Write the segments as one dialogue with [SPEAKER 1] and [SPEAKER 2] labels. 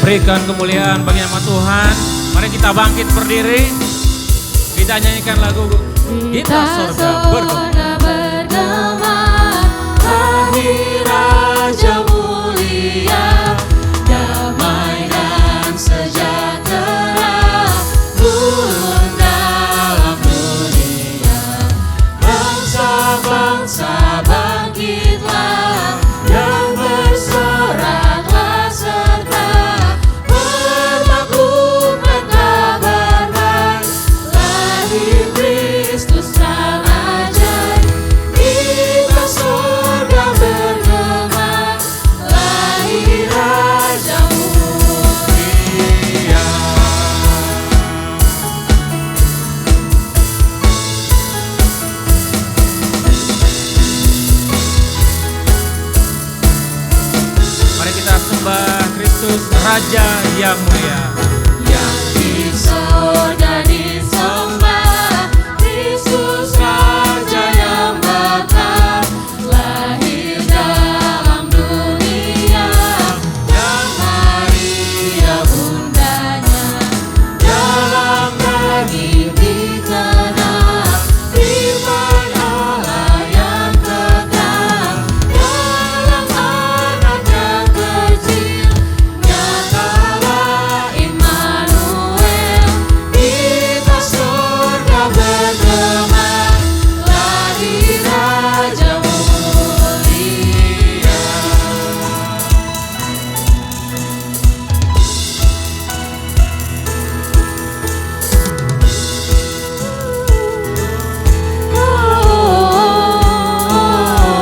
[SPEAKER 1] Berikan kemuliaan bagi nama Tuhan. Mari kita bangkit berdiri. Kita nyanyikan lagu Kita Sorga Bergema.
[SPEAKER 2] Lahir Raja mulia, damai dan sejahtera turun dalam dunia. Bangsa-bangsa bangkitlah dan bersoraklah serta berlakukan kabar baik. Lahir Kristus Sang Ajaib, kita surga bergema. Lahir Raja mulia.
[SPEAKER 1] Mari kita sembah Kristus Raja yang mulia.
[SPEAKER 2] Yang di sorga disembah, Kristus Raja yang bakal lahir dalam dunia. Dan Maria bundanya, dalam daging ditenang, firman Allah yang kekal. Dalam anak yang kecil, nyatalah Immanuel. Kita surga bergema, lahir Raja mulia.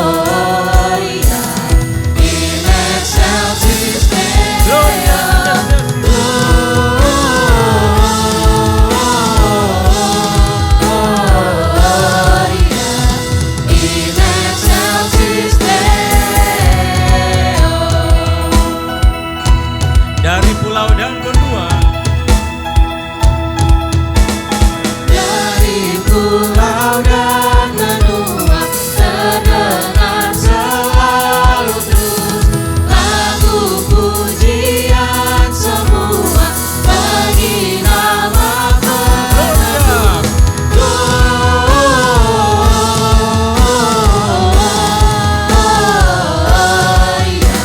[SPEAKER 2] Gloria in excelsis Deo. Gloria in excelsis Deo.
[SPEAKER 1] Dari pulau dan benua,
[SPEAKER 2] Dari pulau dan benua terdengar selalu terus lagu pujian semua bagi nama penebus. Gloria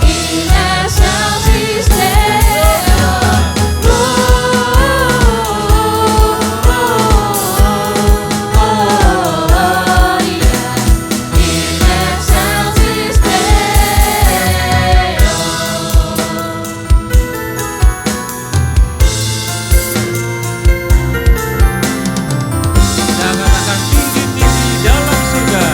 [SPEAKER 2] in excelsis Deo. Gloria in excelsis Deo.
[SPEAKER 1] kita katakan tinggi-tinggi dalam surga.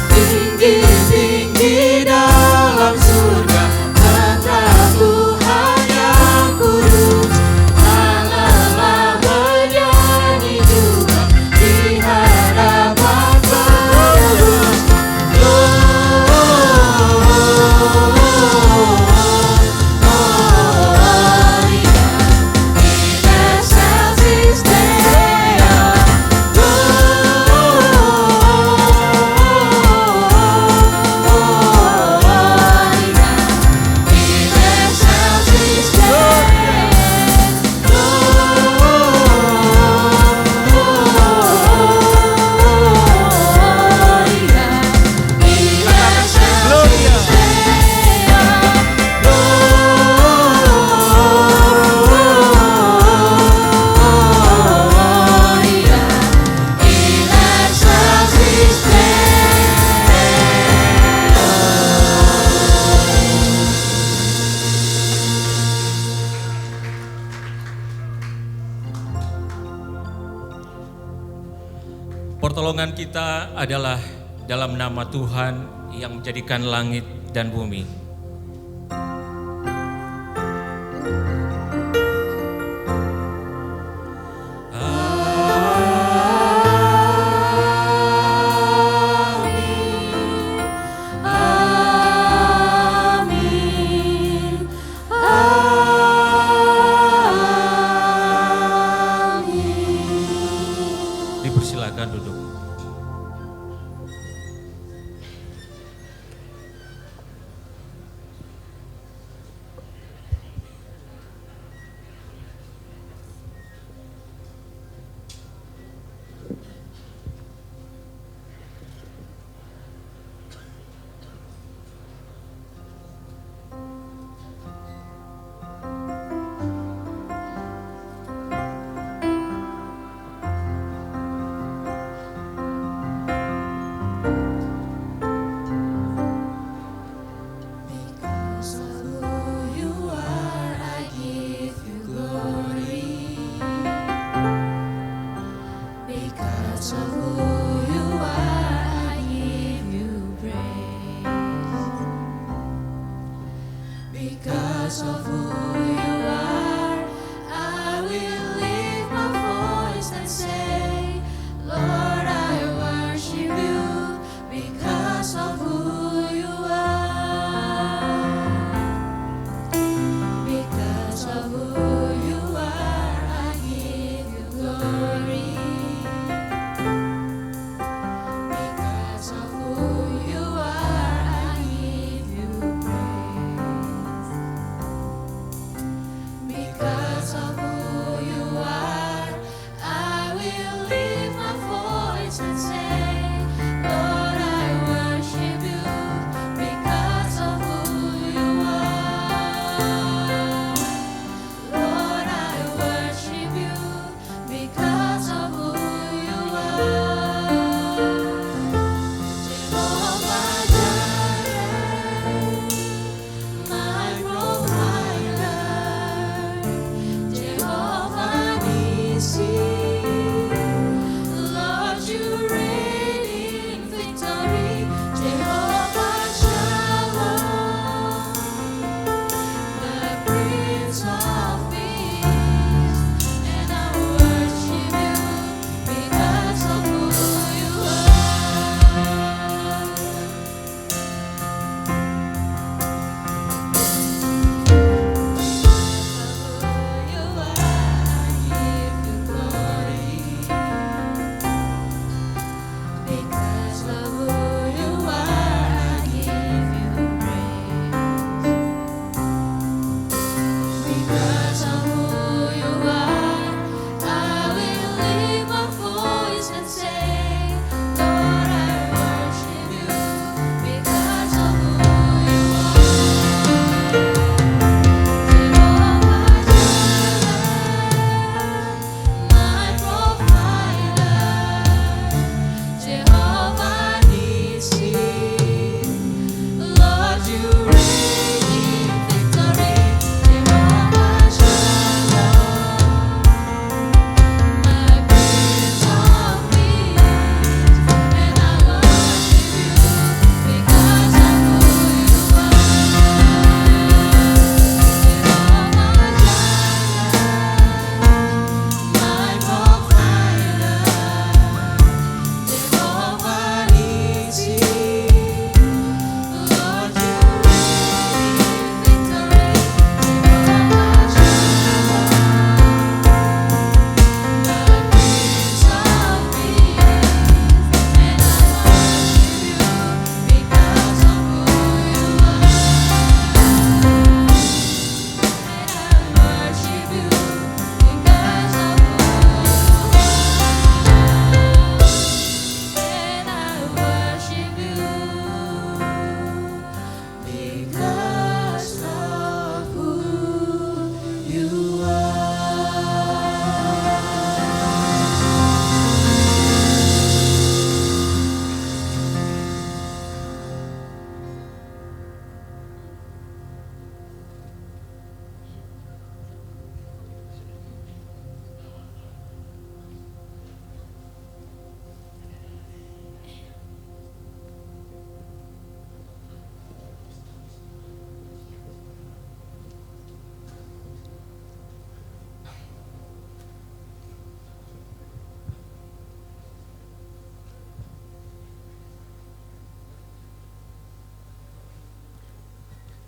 [SPEAKER 2] Tinggi-tinggi dalam surga, tetap Tuhan yang kudus. Haleluya bernyanyi juga di hadapan penebus. Gloria in excelsis Deo. Gloria in excelsis Gloria in excelsis Gloria in excelsis
[SPEAKER 1] Pertolongan kita adalah dalam nama Tuhan yang menjadikan langit dan bumi.
[SPEAKER 2] Amin.
[SPEAKER 1] Dipersilakan. Silakan duduk.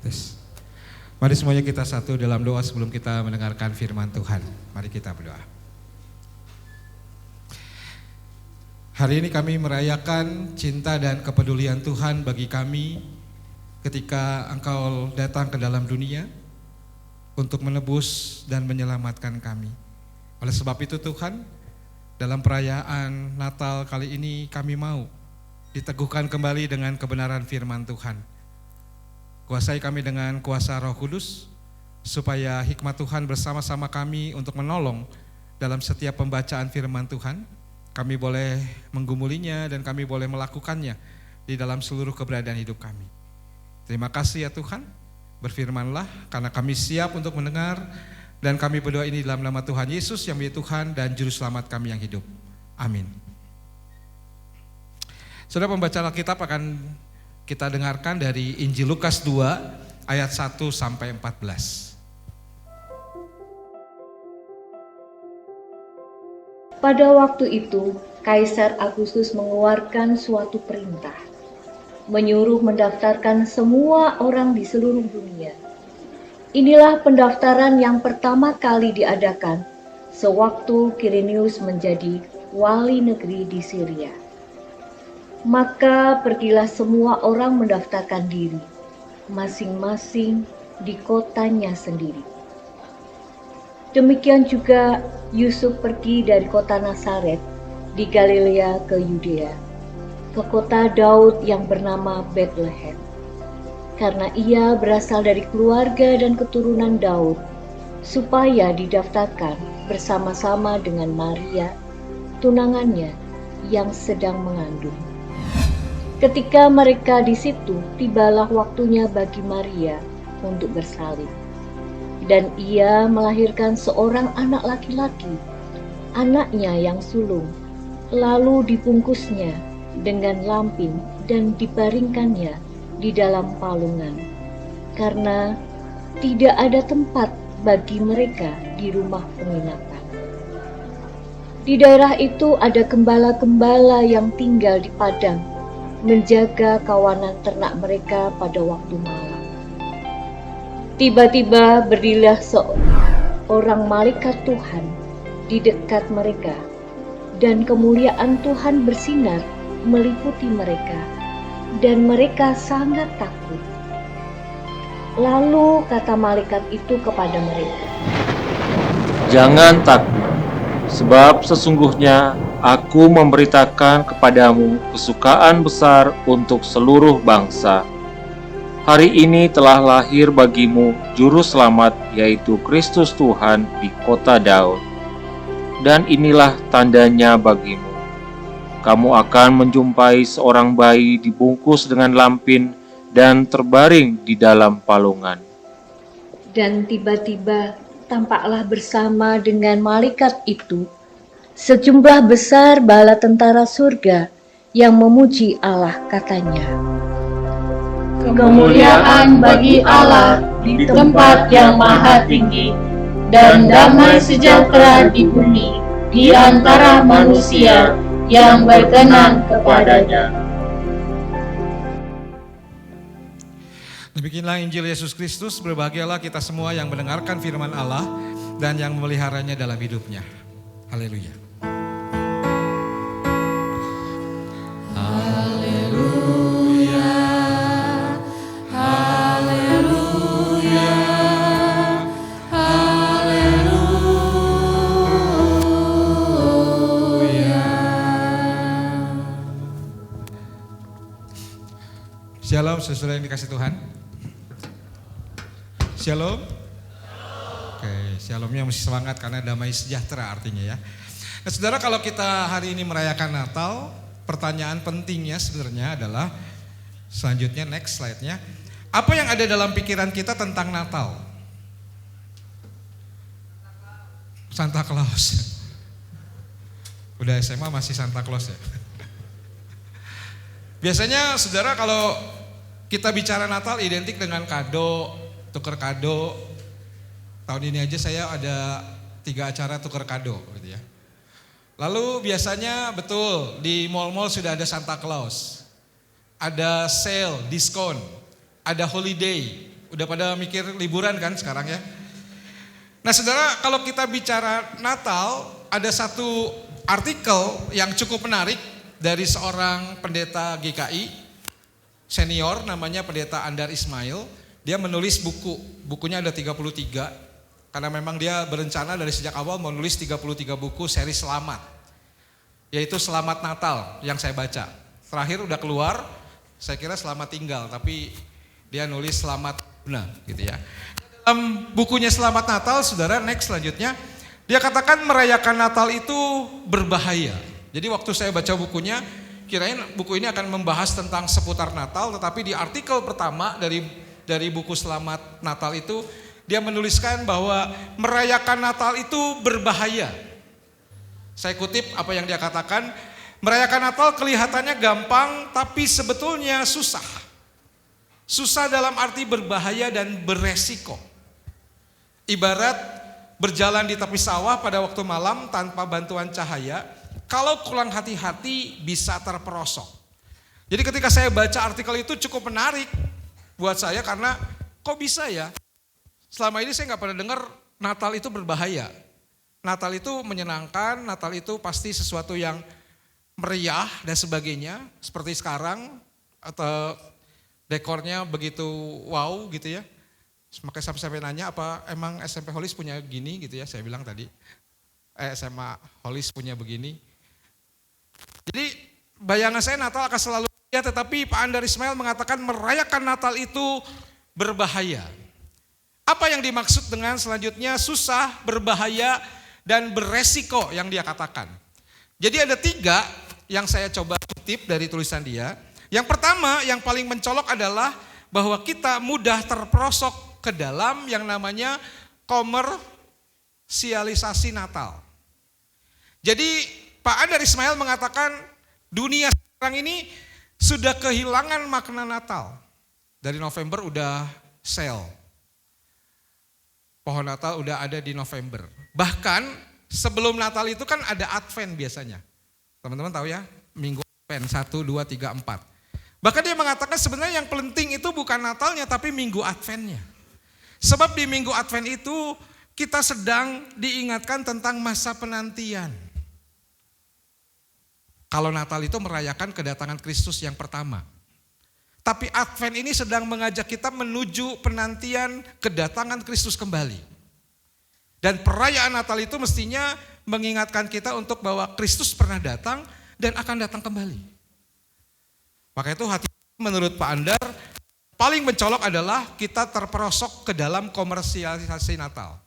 [SPEAKER 3] Yes. Mari semuanya kita satu dalam doa sebelum kita mendengarkan firman Tuhan. Mari kita berdoa. Hari ini kami merayakan cinta dan kepedulian Tuhan bagi kami ketika Engkau datang ke dalam dunia untuk menebus dan menyelamatkan kami. Oleh sebab itu Tuhan, dalam perayaan Natal kali ini kami mau diteguhkan kembali dengan kebenaran firman Tuhan. Kuasai kami dengan kuasa Roh Kudus, supaya hikmat Tuhan bersama-sama kami untuk menolong dalam setiap pembacaan firman Tuhan. Kami boleh menggumulinya dan kami boleh melakukannya di dalam seluruh keberadaan hidup kami. Terima kasih ya Tuhan, berfirmanlah karena kami siap untuk mendengar, dan kami berdoa ini dalam nama Tuhan Yesus yang menjadi Tuhan dan Juru Selamat kami yang hidup. Amin. Saudara, pembacaan Alkitab akan kita dengarkan dari Injil Lukas 2 ayat 1 sampai 14.
[SPEAKER 4] Pada waktu itu, Kaisar Agustus mengeluarkan suatu perintah, menyuruh mendaftarkan semua orang di seluruh dunia. Inilah pendaftaran yang pertama kali diadakan sewaktu Quirinius menjadi wali negeri di Syria. Maka pergilah semua orang mendaftarkan diri, masing-masing di kotanya sendiri. Demikian juga Yusuf pergi dari kota Nazaret di Galilea ke Yudea, ke kota Daud yang bernama Bethlehem, karena ia berasal dari keluarga dan keturunan Daud, supaya didaftarkan bersama-sama dengan Maria, tunangannya yang sedang mengandung. Ketika mereka di situ, tibalah waktunya bagi Maria untuk bersalin. Dan ia melahirkan seorang anak laki-laki, anaknya yang sulung, lalu dibungkusnya dengan lampin dan dibaringkannya di dalam palungan, karena tidak ada tempat bagi mereka di rumah penginapan. Di daerah itu ada gembala-gembala yang tinggal di padang, menjaga kawanan ternak mereka pada waktu malam. Tiba-tiba berdirilah seorang malaikat Tuhan di dekat mereka, dan kemuliaan Tuhan bersinar meliputi mereka, dan mereka sangat takut. Lalu kata malaikat itu kepada mereka,
[SPEAKER 5] "Jangan takut, sebab sesungguhnya Aku memberitakan kepadamu kesukaan besar untuk seluruh bangsa. Hari ini telah lahir bagimu Juru Selamat, yaitu Kristus Tuhan di kota Daud. Dan inilah tandanya bagimu. Kamu akan menjumpai seorang bayi dibungkus dengan lampin dan terbaring di dalam palungan."
[SPEAKER 4] Dan tiba-tiba tampaklah bersama dengan malaikat itu sejumlah besar bala tentara surga yang memuji Allah, katanya,
[SPEAKER 2] Kemuliaan bagi Allah di tempat yang maha tinggi, dan damai sejahtera di bumi di antara manusia yang berkenan kepadanya.
[SPEAKER 3] Demikianlah Injil Yesus Kristus. Berbahagialah kita semua yang mendengarkan firman Allah dan yang memeliharanya dalam hidupnya. Haleluya. Shalom, saudara yang dikasih Tuhan. Shalom. Oke, shalomnya mesti semangat karena damai sejahtera artinya ya. Nah, saudara, kalau kita hari ini merayakan Natal, pertanyaan pentingnya sebenarnya adalah selanjutnya, next slide-nya. Apa yang ada dalam pikiran kita tentang Natal? Santa Claus. Udah SMA masih Santa Claus ya. Biasanya saudara kalau kita bicara Natal identik dengan kado, tuker kado. Tahun ini aja saya ada 3 acara tuker kado gitu ya. Lalu biasanya betul di mall-mall sudah ada Santa Claus. Ada sale, diskon, ada holiday, Udah pada mikir liburan kan sekarang ya. Nah saudara, kalau kita bicara Natal, ada satu artikel yang cukup menarik dari seorang pendeta GKI senior, namanya Pendeta Andar Ismail. Dia menulis bukunya ada 33, karena memang dia berencana dari sejak awal mau nulis 33 buku seri Selamat, yaitu Selamat Natal yang saya baca. Terakhir udah keluar, saya kira Selamat Tinggal, tapi dia nulis Selamat Guna gitu ya. Dalam bukunya Selamat Natal, saudara, next selanjutnya, dia katakan merayakan Natal itu berbahaya. Jadi waktu saya baca bukunya, kirain buku ini akan membahas tentang seputar Natal, tetapi di artikel pertama dari buku Selamat Natal itu, dia menuliskan bahwa merayakan Natal itu berbahaya. Saya kutip apa yang dia katakan, merayakan Natal kelihatannya gampang tapi sebetulnya susah. Susah dalam arti berbahaya dan beresiko. Ibarat berjalan di tepi sawah pada waktu malam tanpa bantuan cahaya, kalau kurang hati-hati bisa terperosok. Jadi ketika saya baca artikel itu cukup menarik buat saya, karena kok bisa ya? Selama ini saya nggak pernah dengar Natal itu berbahaya. Natal itu menyenangkan, Natal itu pasti sesuatu yang meriah dan sebagainya. Seperti sekarang, atau dekornya begitu wow gitu ya. Makanya sampai nanya, apa emang SMP Holis punya gini gitu ya, saya bilang tadi. SMA Holis punya begini. Jadi bayangan saya Natal akan selalu ya, tetapi Pak Andar Ismail mengatakan merayakan Natal itu berbahaya. Apa yang dimaksud dengan selanjutnya susah, berbahaya, dan beresiko yang dia katakan. Jadi ada 3 yang saya coba kutip dari tulisan dia. Yang pertama, yang paling mencolok adalah bahwa kita mudah terperosok ke dalam yang namanya komersialisasi Natal. Jadi Pak Andar Ismail mengatakan dunia sekarang ini sudah kehilangan makna Natal. Dari November udah sale. Pohon Natal udah ada di November. Bahkan sebelum Natal itu kan ada Advent biasanya. Teman-teman tahu ya, minggu Advent 1, 2, 3, 4. Bahkan dia mengatakan sebenarnya yang penting itu bukan Natalnya tapi minggu Adventnya. Sebab di minggu Advent itu kita sedang diingatkan tentang masa penantian. Kalau Natal itu merayakan kedatangan Kristus yang pertama. Tapi Advent ini sedang mengajak kita menuju penantian kedatangan Kristus kembali. Dan perayaan Natal itu mestinya mengingatkan kita untuk bahwa Kristus pernah datang dan akan datang kembali. Maka itu hati menurut Pak Andar paling mencolok adalah kita terperosok ke dalam komersialisasi Natal.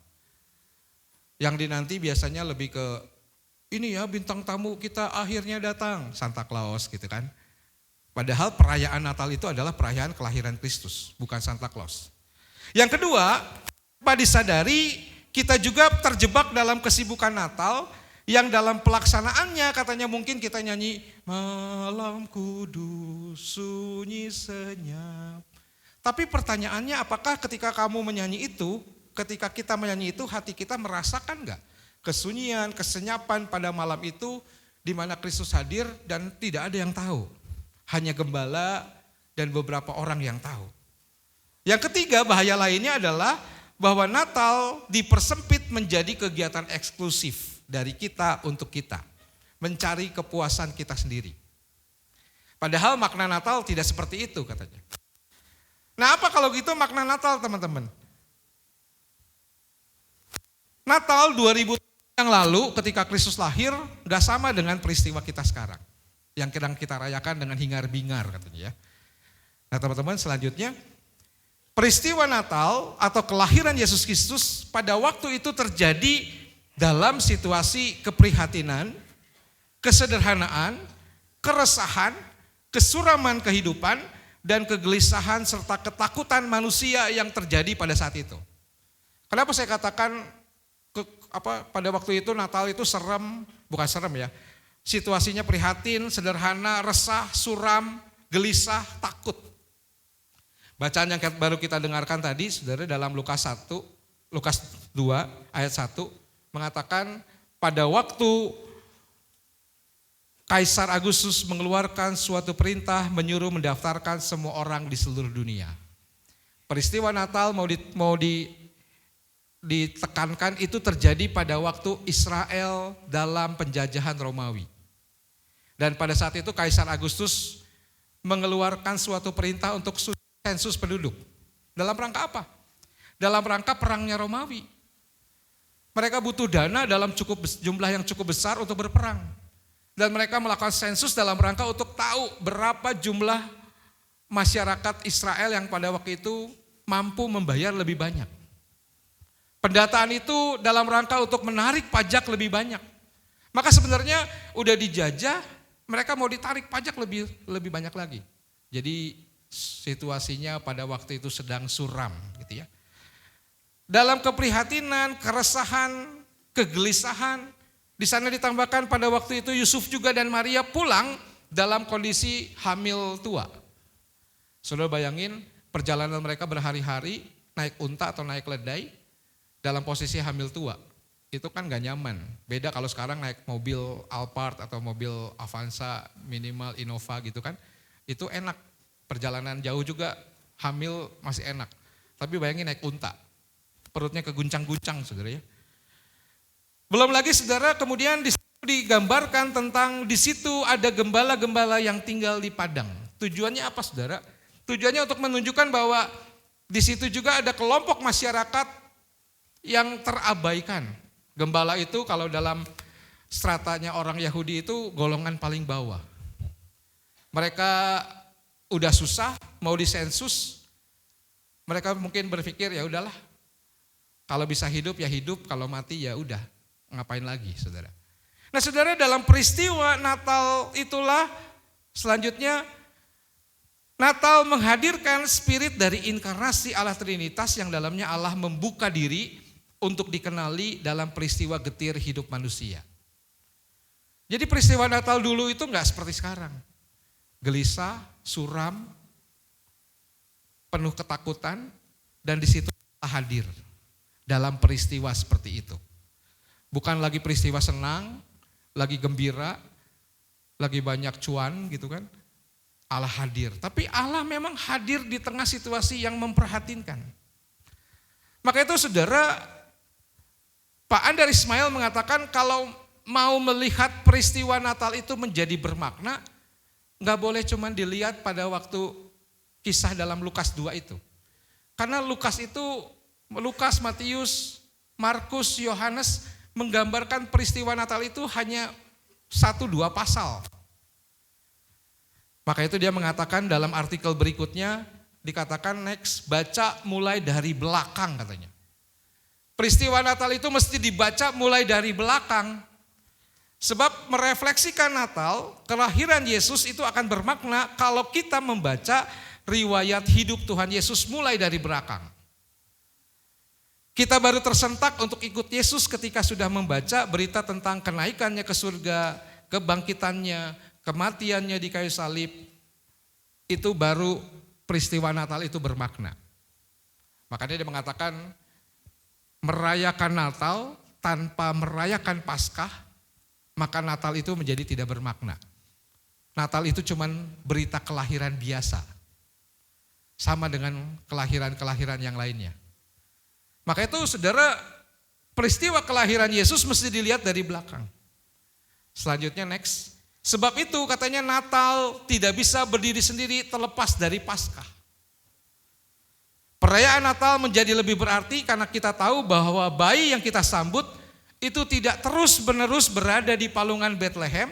[SPEAKER 3] Yang dinanti biasanya lebih ke ini ya bintang tamu kita akhirnya datang, Santa Claus gitu kan. Padahal perayaan Natal itu adalah perayaan kelahiran Kristus, bukan Santa Claus. Yang kedua, Pak disadari kita juga terjebak dalam kesibukan Natal yang dalam pelaksanaannya katanya mungkin kita nyanyi malam kudus sunyi senyap. Tapi pertanyaannya apakah ketika kamu menyanyi itu, ketika kita menyanyi itu hati kita merasakan enggak kesunyian, kesenyapan pada malam itu di mana Kristus hadir dan tidak ada yang tahu. Hanya gembala dan beberapa orang yang tahu. Yang ketiga bahaya lainnya adalah bahwa Natal dipersempit menjadi kegiatan eksklusif dari kita untuk kita. Mencari kepuasan kita sendiri. Padahal makna Natal tidak seperti itu katanya. Nah apa kalau gitu makna Natal teman-teman? Natal 2000 yang lalu ketika Kristus lahir gak sama dengan peristiwa kita sekarang. Yang sedang kita rayakan dengan hingar-bingar katanya ya. Nah teman-teman selanjutnya, peristiwa Natal atau kelahiran Yesus Kristus pada waktu itu terjadi dalam situasi keprihatinan, kesederhanaan, keresahan, kesuraman kehidupan, dan kegelisahan serta ketakutan manusia yang terjadi pada saat itu. Kenapa saya katakan pada waktu itu Natal itu serem, bukan serem ya. Situasinya prihatin, sederhana, resah, suram, gelisah, takut. Bacaan yang baru kita dengarkan tadi, saudara, dalam Lukas 2 ayat 1 mengatakan pada waktu Kaisar Agustus mengeluarkan suatu perintah menyuruh mendaftarkan semua orang di seluruh dunia. Peristiwa Natal ditekankan itu terjadi pada waktu Israel dalam penjajahan Romawi. Dan pada saat itu Kaisar Agustus mengeluarkan suatu perintah untuk sensus penduduk. Dalam rangka apa? Dalam rangka perangnya Romawi. Mereka butuh dana dalam jumlah yang cukup besar untuk berperang. Dan mereka melakukan sensus dalam rangka untuk tahu berapa jumlah masyarakat Israel yang pada waktu itu mampu membayar lebih banyak. Pendataan itu dalam rangka untuk menarik pajak lebih banyak. Maka sebenarnya udah dijajah, mereka mau ditarik pajak lebih banyak lagi. Jadi situasinya pada waktu itu sedang suram gitu ya. Dalam keprihatinan, keresahan, kegelisahan, di sana ditambahkan pada waktu itu Yusuf juga dan Maria pulang dalam kondisi hamil tua. Saudara bayangin perjalanan mereka berhari-hari naik unta atau naik keledai dalam posisi hamil tua. Itu kan gak nyaman. Beda kalau sekarang naik mobil Alphard atau mobil Avanza minimal Innova gitu kan. Itu enak, perjalanan jauh juga hamil masih enak. Tapi bayangin naik unta. Perutnya keguncang-guncang saudara ya. Belum lagi saudara kemudian di situ digambarkan tentang di situ ada gembala-gembala yang tinggal di padang. Tujuannya apa saudara? Tujuannya untuk menunjukkan bahwa di situ juga ada kelompok masyarakat yang terabaikan. Gembala itu kalau dalam stratanya orang Yahudi itu golongan paling bawah. Mereka udah susah mau disensus. Mereka mungkin berpikir ya udahlah. Kalau bisa hidup ya hidup, kalau mati ya udah, ngapain lagi saudara. Nah saudara dalam peristiwa Natal itulah selanjutnya Natal menghadirkan spirit dari inkarnasi Allah Trinitas yang dalamnya Allah membuka diri untuk dikenali dalam peristiwa getir hidup manusia. Jadi peristiwa Natal dulu itu enggak seperti sekarang. Gelisah, suram, penuh ketakutan dan di situ Allah hadir. Dalam peristiwa seperti itu. Bukan lagi peristiwa senang, lagi gembira, lagi banyak cuan gitu kan. Allah hadir. Tapi Allah memang hadir di tengah situasi yang memprihatinkan. Maka itu saudara, Pak Andar Ismail mengatakan kalau mau melihat peristiwa Natal itu menjadi bermakna, gak boleh cuma dilihat pada waktu kisah dalam Lukas 2 itu. Karena Lukas, Matius, Markus, Yohanes menggambarkan peristiwa Natal itu hanya 1-2 pasal. Maka itu dia mengatakan dalam artikel berikutnya, dikatakan next, baca mulai dari belakang katanya. Peristiwa Natal itu mesti dibaca mulai dari belakang. Sebab merefleksikan Natal, kelahiran Yesus itu akan bermakna kalau kita membaca riwayat hidup Tuhan Yesus mulai dari belakang. Kita baru tersentak untuk ikut Yesus ketika sudah membaca berita tentang kenaikannya ke surga, kebangkitannya, kematiannya di kayu salib. Itu baru peristiwa Natal itu bermakna. Makanya dia mengatakan merayakan Natal tanpa merayakan Paskah, maka Natal itu menjadi tidak bermakna. Natal itu cuman berita kelahiran biasa. Sama dengan kelahiran-kelahiran yang lainnya. Maka itu saudara, peristiwa kelahiran Yesus mesti dilihat dari belakang. Selanjutnya next. Sebab itu katanya Natal tidak bisa berdiri sendiri terlepas dari Paskah. Perayaan Natal menjadi lebih berarti karena kita tahu bahwa bayi yang kita sambut itu tidak terus-menerus berada di palungan Bethlehem,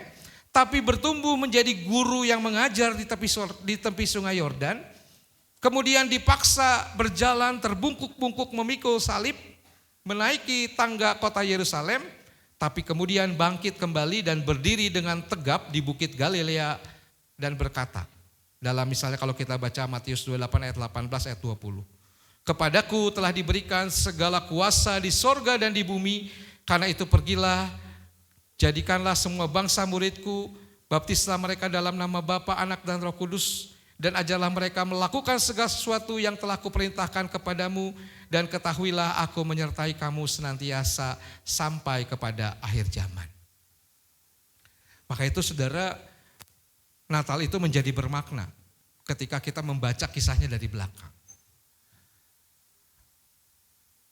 [SPEAKER 3] tapi bertumbuh menjadi guru yang mengajar di tepi sungai Yordan. Kemudian dipaksa berjalan terbungkuk-bungkuk memikul salib, menaiki tangga kota Yerusalem, tapi kemudian bangkit kembali dan berdiri dengan tegap di bukit Galilea dan berkata, dalam misalnya kalau kita baca Matius 28 ayat 18 ayat 20, kepadaku telah diberikan segala kuasa di sorga dan di bumi, karena itu pergilah, jadikanlah semua bangsa muridku, baptislah mereka dalam nama Bapa, Anak dan Roh Kudus, dan ajarlah mereka melakukan segala sesuatu yang telah kuperintahkan kepadamu, dan ketahuilah aku menyertai kamu senantiasa sampai kepada akhir zaman. Maka itu saudara, Natal itu menjadi bermakna ketika kita membaca kisahnya dari belakang.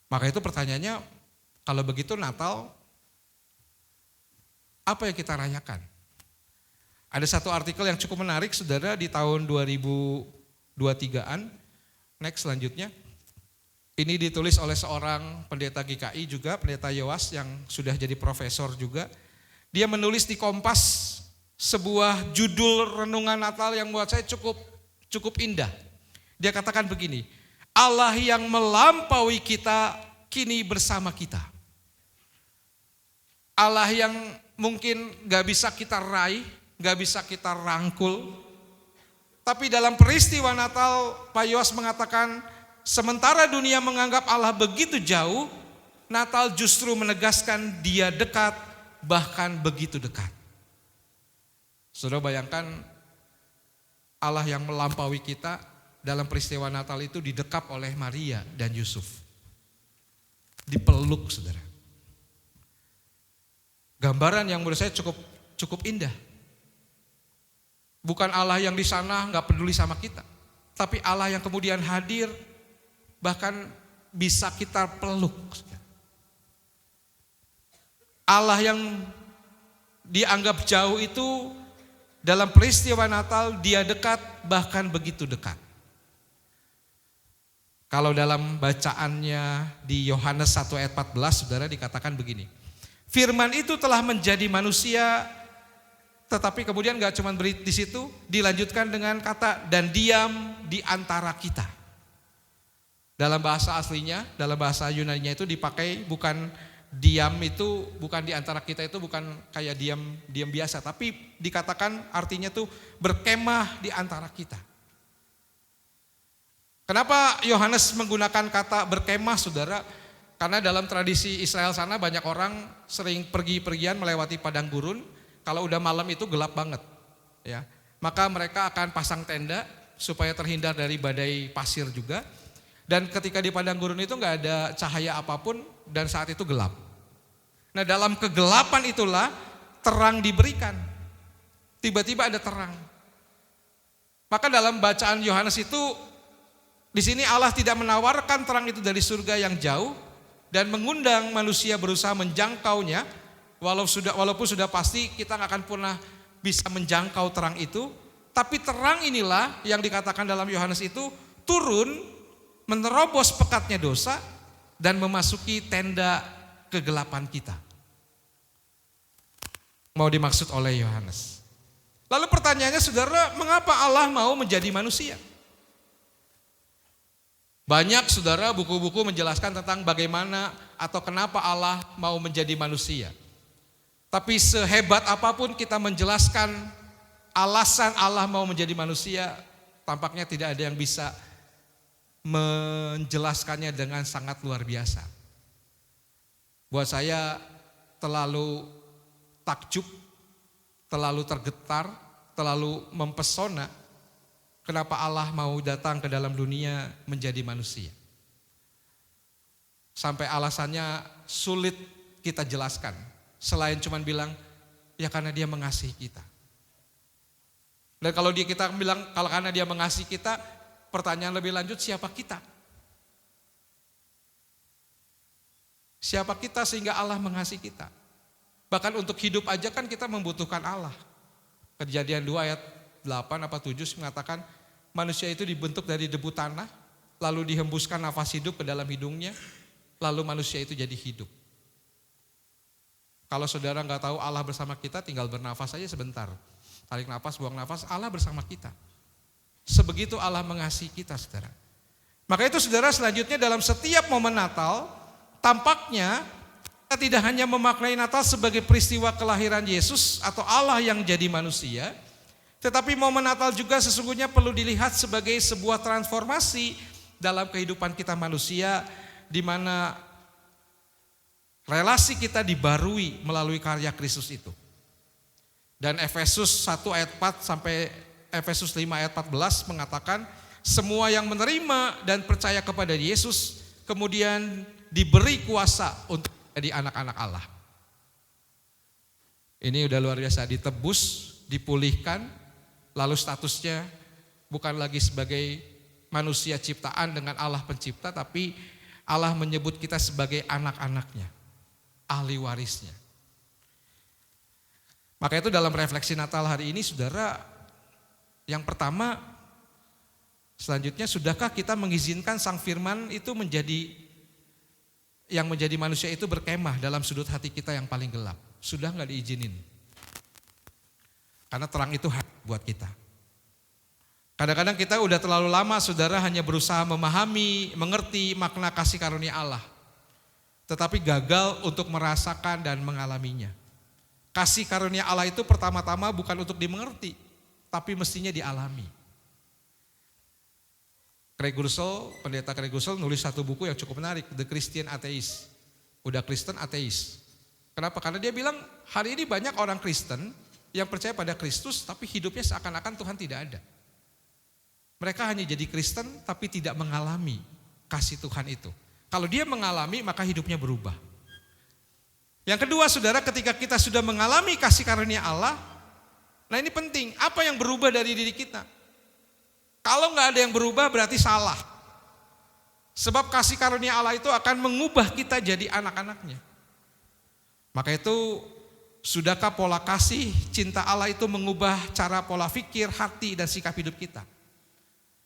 [SPEAKER 3] Maka itu pertanyaannya, kalau begitu Natal apa yang kita rayakan? Ada satu artikel yang cukup menarik saudara di tahun 2023-an. Next selanjutnya. Ini ditulis oleh seorang pendeta GKI juga, pendeta Yoas yang sudah jadi profesor juga. Dia menulis di Kompas sebuah judul renungan Natal yang buat saya cukup indah. Dia katakan begini, Allah yang melampaui kita kini bersama kita. Allah yang mungkin gak bisa kita raih, gak bisa kita rangkul. Tapi dalam peristiwa Natal, Pak Yoas mengatakan, sementara dunia menganggap Allah begitu jauh, Natal justru menegaskan Dia dekat, bahkan begitu dekat. Saudara bayangkan Allah yang melampaui kita dalam peristiwa Natal itu didekap oleh Maria dan Yusuf. Dipeluk saudara. Gambaran yang menurut saya cukup indah. Bukan Allah yang di sana gak peduli sama kita. Tapi Allah yang kemudian hadir bahkan bisa kita peluk. Allah yang dianggap jauh itu dalam peristiwa Natal Dia dekat, bahkan begitu dekat. Kalau dalam bacaannya di Yohanes 1 ayat 14 saudara dikatakan begini. Firman itu telah menjadi manusia, tetapi kemudian gak cuma beri di situ, dilanjutkan dengan kata dan diam di antara kita. Dalam bahasa aslinya, dalam bahasa Yunaninya itu dipakai bukan diam itu, bukan di antara kita itu bukan kayak diam biasa, tapi dikatakan artinya tuh berkemah di antara kita. Kenapa Yohanes menggunakan kata berkemah saudara? Karena dalam tradisi Israel sana banyak orang sering pergi-pergian melewati padang gurun. Kalau udah malam itu gelap banget, ya. Maka mereka akan pasang tenda supaya terhindar dari badai pasir juga. Dan ketika di padang gurun itu nggak ada cahaya apapun dan saat itu gelap. Nah dalam kegelapan itulah terang diberikan. Tiba-tiba ada terang. Maka dalam bacaan Yohanes itu di sini Allah tidak menawarkan terang itu dari surga yang jauh dan mengundang manusia berusaha menjangkaunya. Walaupun sudah pasti kita nggak akan pernah bisa menjangkau terang itu, tapi terang inilah yang dikatakan dalam Yohanes itu turun menerobos pekatnya dosa dan memasuki tenda kegelapan kita. Mau dimaksud oleh Yohanes. Lalu pertanyaannya saudara, mengapa Allah mau menjadi manusia? Banyak saudara buku-buku menjelaskan tentang bagaimana atau kenapa Allah mau menjadi manusia. Tapi sehebat apapun kita menjelaskan alasan Allah mau menjadi manusia, tampaknya tidak ada yang bisa menjelaskannya dengan sangat luar biasa. Buat saya terlalu takjub, terlalu tergetar, terlalu mempesona. Kenapa Allah mau datang ke dalam dunia menjadi manusia? Sampai alasannya sulit kita jelaskan. Selain cuman bilang, ya karena Dia mengasihi kita. Dan kalau kita bilang, kalau karena Dia mengasihi kita, pertanyaan lebih lanjut, siapa kita? Siapa kita sehingga Allah mengasihi kita? Bahkan untuk hidup aja kan kita membutuhkan Allah. Kejadian 2 ayat 8 apa 7 mengatakan manusia itu dibentuk dari debu tanah, lalu dihembuskan nafas hidup ke dalam hidungnya, lalu manusia itu jadi hidup. Kalau saudara nggak tahu Allah bersama kita, tinggal bernafas saja sebentar. Tarik nafas, buang nafas, Allah bersama kita. Sebegitu Allah mengasihi kita saudara. Maka itu saudara selanjutnya dalam setiap momen Natal, tampaknya kita tidak hanya memaknai Natal sebagai peristiwa kelahiran Yesus atau Allah yang jadi manusia, tetapi momen Natal juga sesungguhnya perlu dilihat sebagai sebuah transformasi dalam kehidupan kita manusia, di mana relasi kita dibarui melalui karya Kristus itu. Dan Efesus 1 ayat 4 sampai Efesus 5 ayat 14 mengatakan semua yang menerima dan percaya kepada Yesus kemudian diberi kuasa untuk jadi anak-anak Allah. Ini udah luar biasa, ditebus, dipulihkan, lalu statusnya bukan lagi sebagai manusia ciptaan dengan Allah pencipta, tapi Allah menyebut kita sebagai anak-anaknya, ahli warisnya. Maka itu dalam refleksi Natal hari ini saudara, yang pertama, selanjutnya sudahkah kita mengizinkan Sang Firman itu menjadi manusia itu berkemah dalam sudut hati kita yang paling gelap? Sudah nggak diizinin? Karena terang itu hak buat kita. Kadang-kadang kita udah terlalu lama saudara hanya berusaha memahami, mengerti makna kasih karunia Allah. Tetapi gagal untuk merasakan dan mengalaminya. Kasih karunia Allah itu pertama-tama bukan untuk dimengerti, tapi mestinya dialami. Craig Groeschel, pendeta Craig Groeschel nulis satu buku yang cukup menarik, The Christian Atheist. Udah Kristen ateis. Kenapa? Karena dia bilang hari ini banyak orang Kristen yang percaya pada Kristus tapi hidupnya seakan-akan Tuhan tidak ada. Mereka hanya jadi Kristen tapi tidak mengalami kasih Tuhan itu. Kalau dia mengalami maka hidupnya berubah. Yang kedua saudara, ketika kita sudah mengalami kasih karunia Allah, nah ini penting, apa yang berubah dari diri kita? Kalau nggak ada yang berubah berarti salah. Sebab kasih karunia Allah itu akan mengubah kita jadi anak-anaknya. Maka itu, sudahkah pola kasih cinta Allah itu mengubah cara pola pikir, hati dan sikap hidup kita?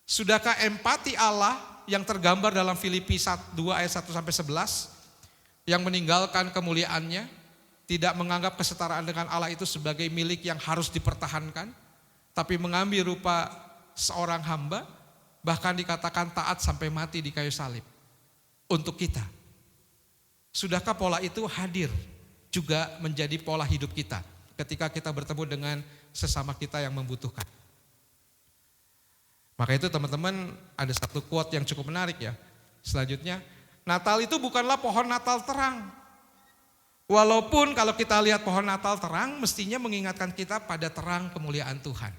[SPEAKER 3] Sudahkah empati Allah yang tergambar dalam Filipi 2 ayat 1-11 yang meninggalkan kemuliaannya, tidak menganggap kesetaraan dengan Allah itu sebagai milik yang harus dipertahankan, tapi mengambil rupa seorang hamba, bahkan dikatakan taat sampai mati di kayu salib untuk kita? Sudahkah pola itu hadir juga menjadi pola hidup kita ketika kita bertemu dengan sesama kita yang membutuhkan? Maka itu teman-teman, ada satu quote yang cukup menarik ya. Selanjutnya, Natal itu bukanlah pohon Natal terang. Walaupun kalau kita lihat pohon Natal terang, mestinya mengingatkan kita pada terang kemuliaan Tuhan.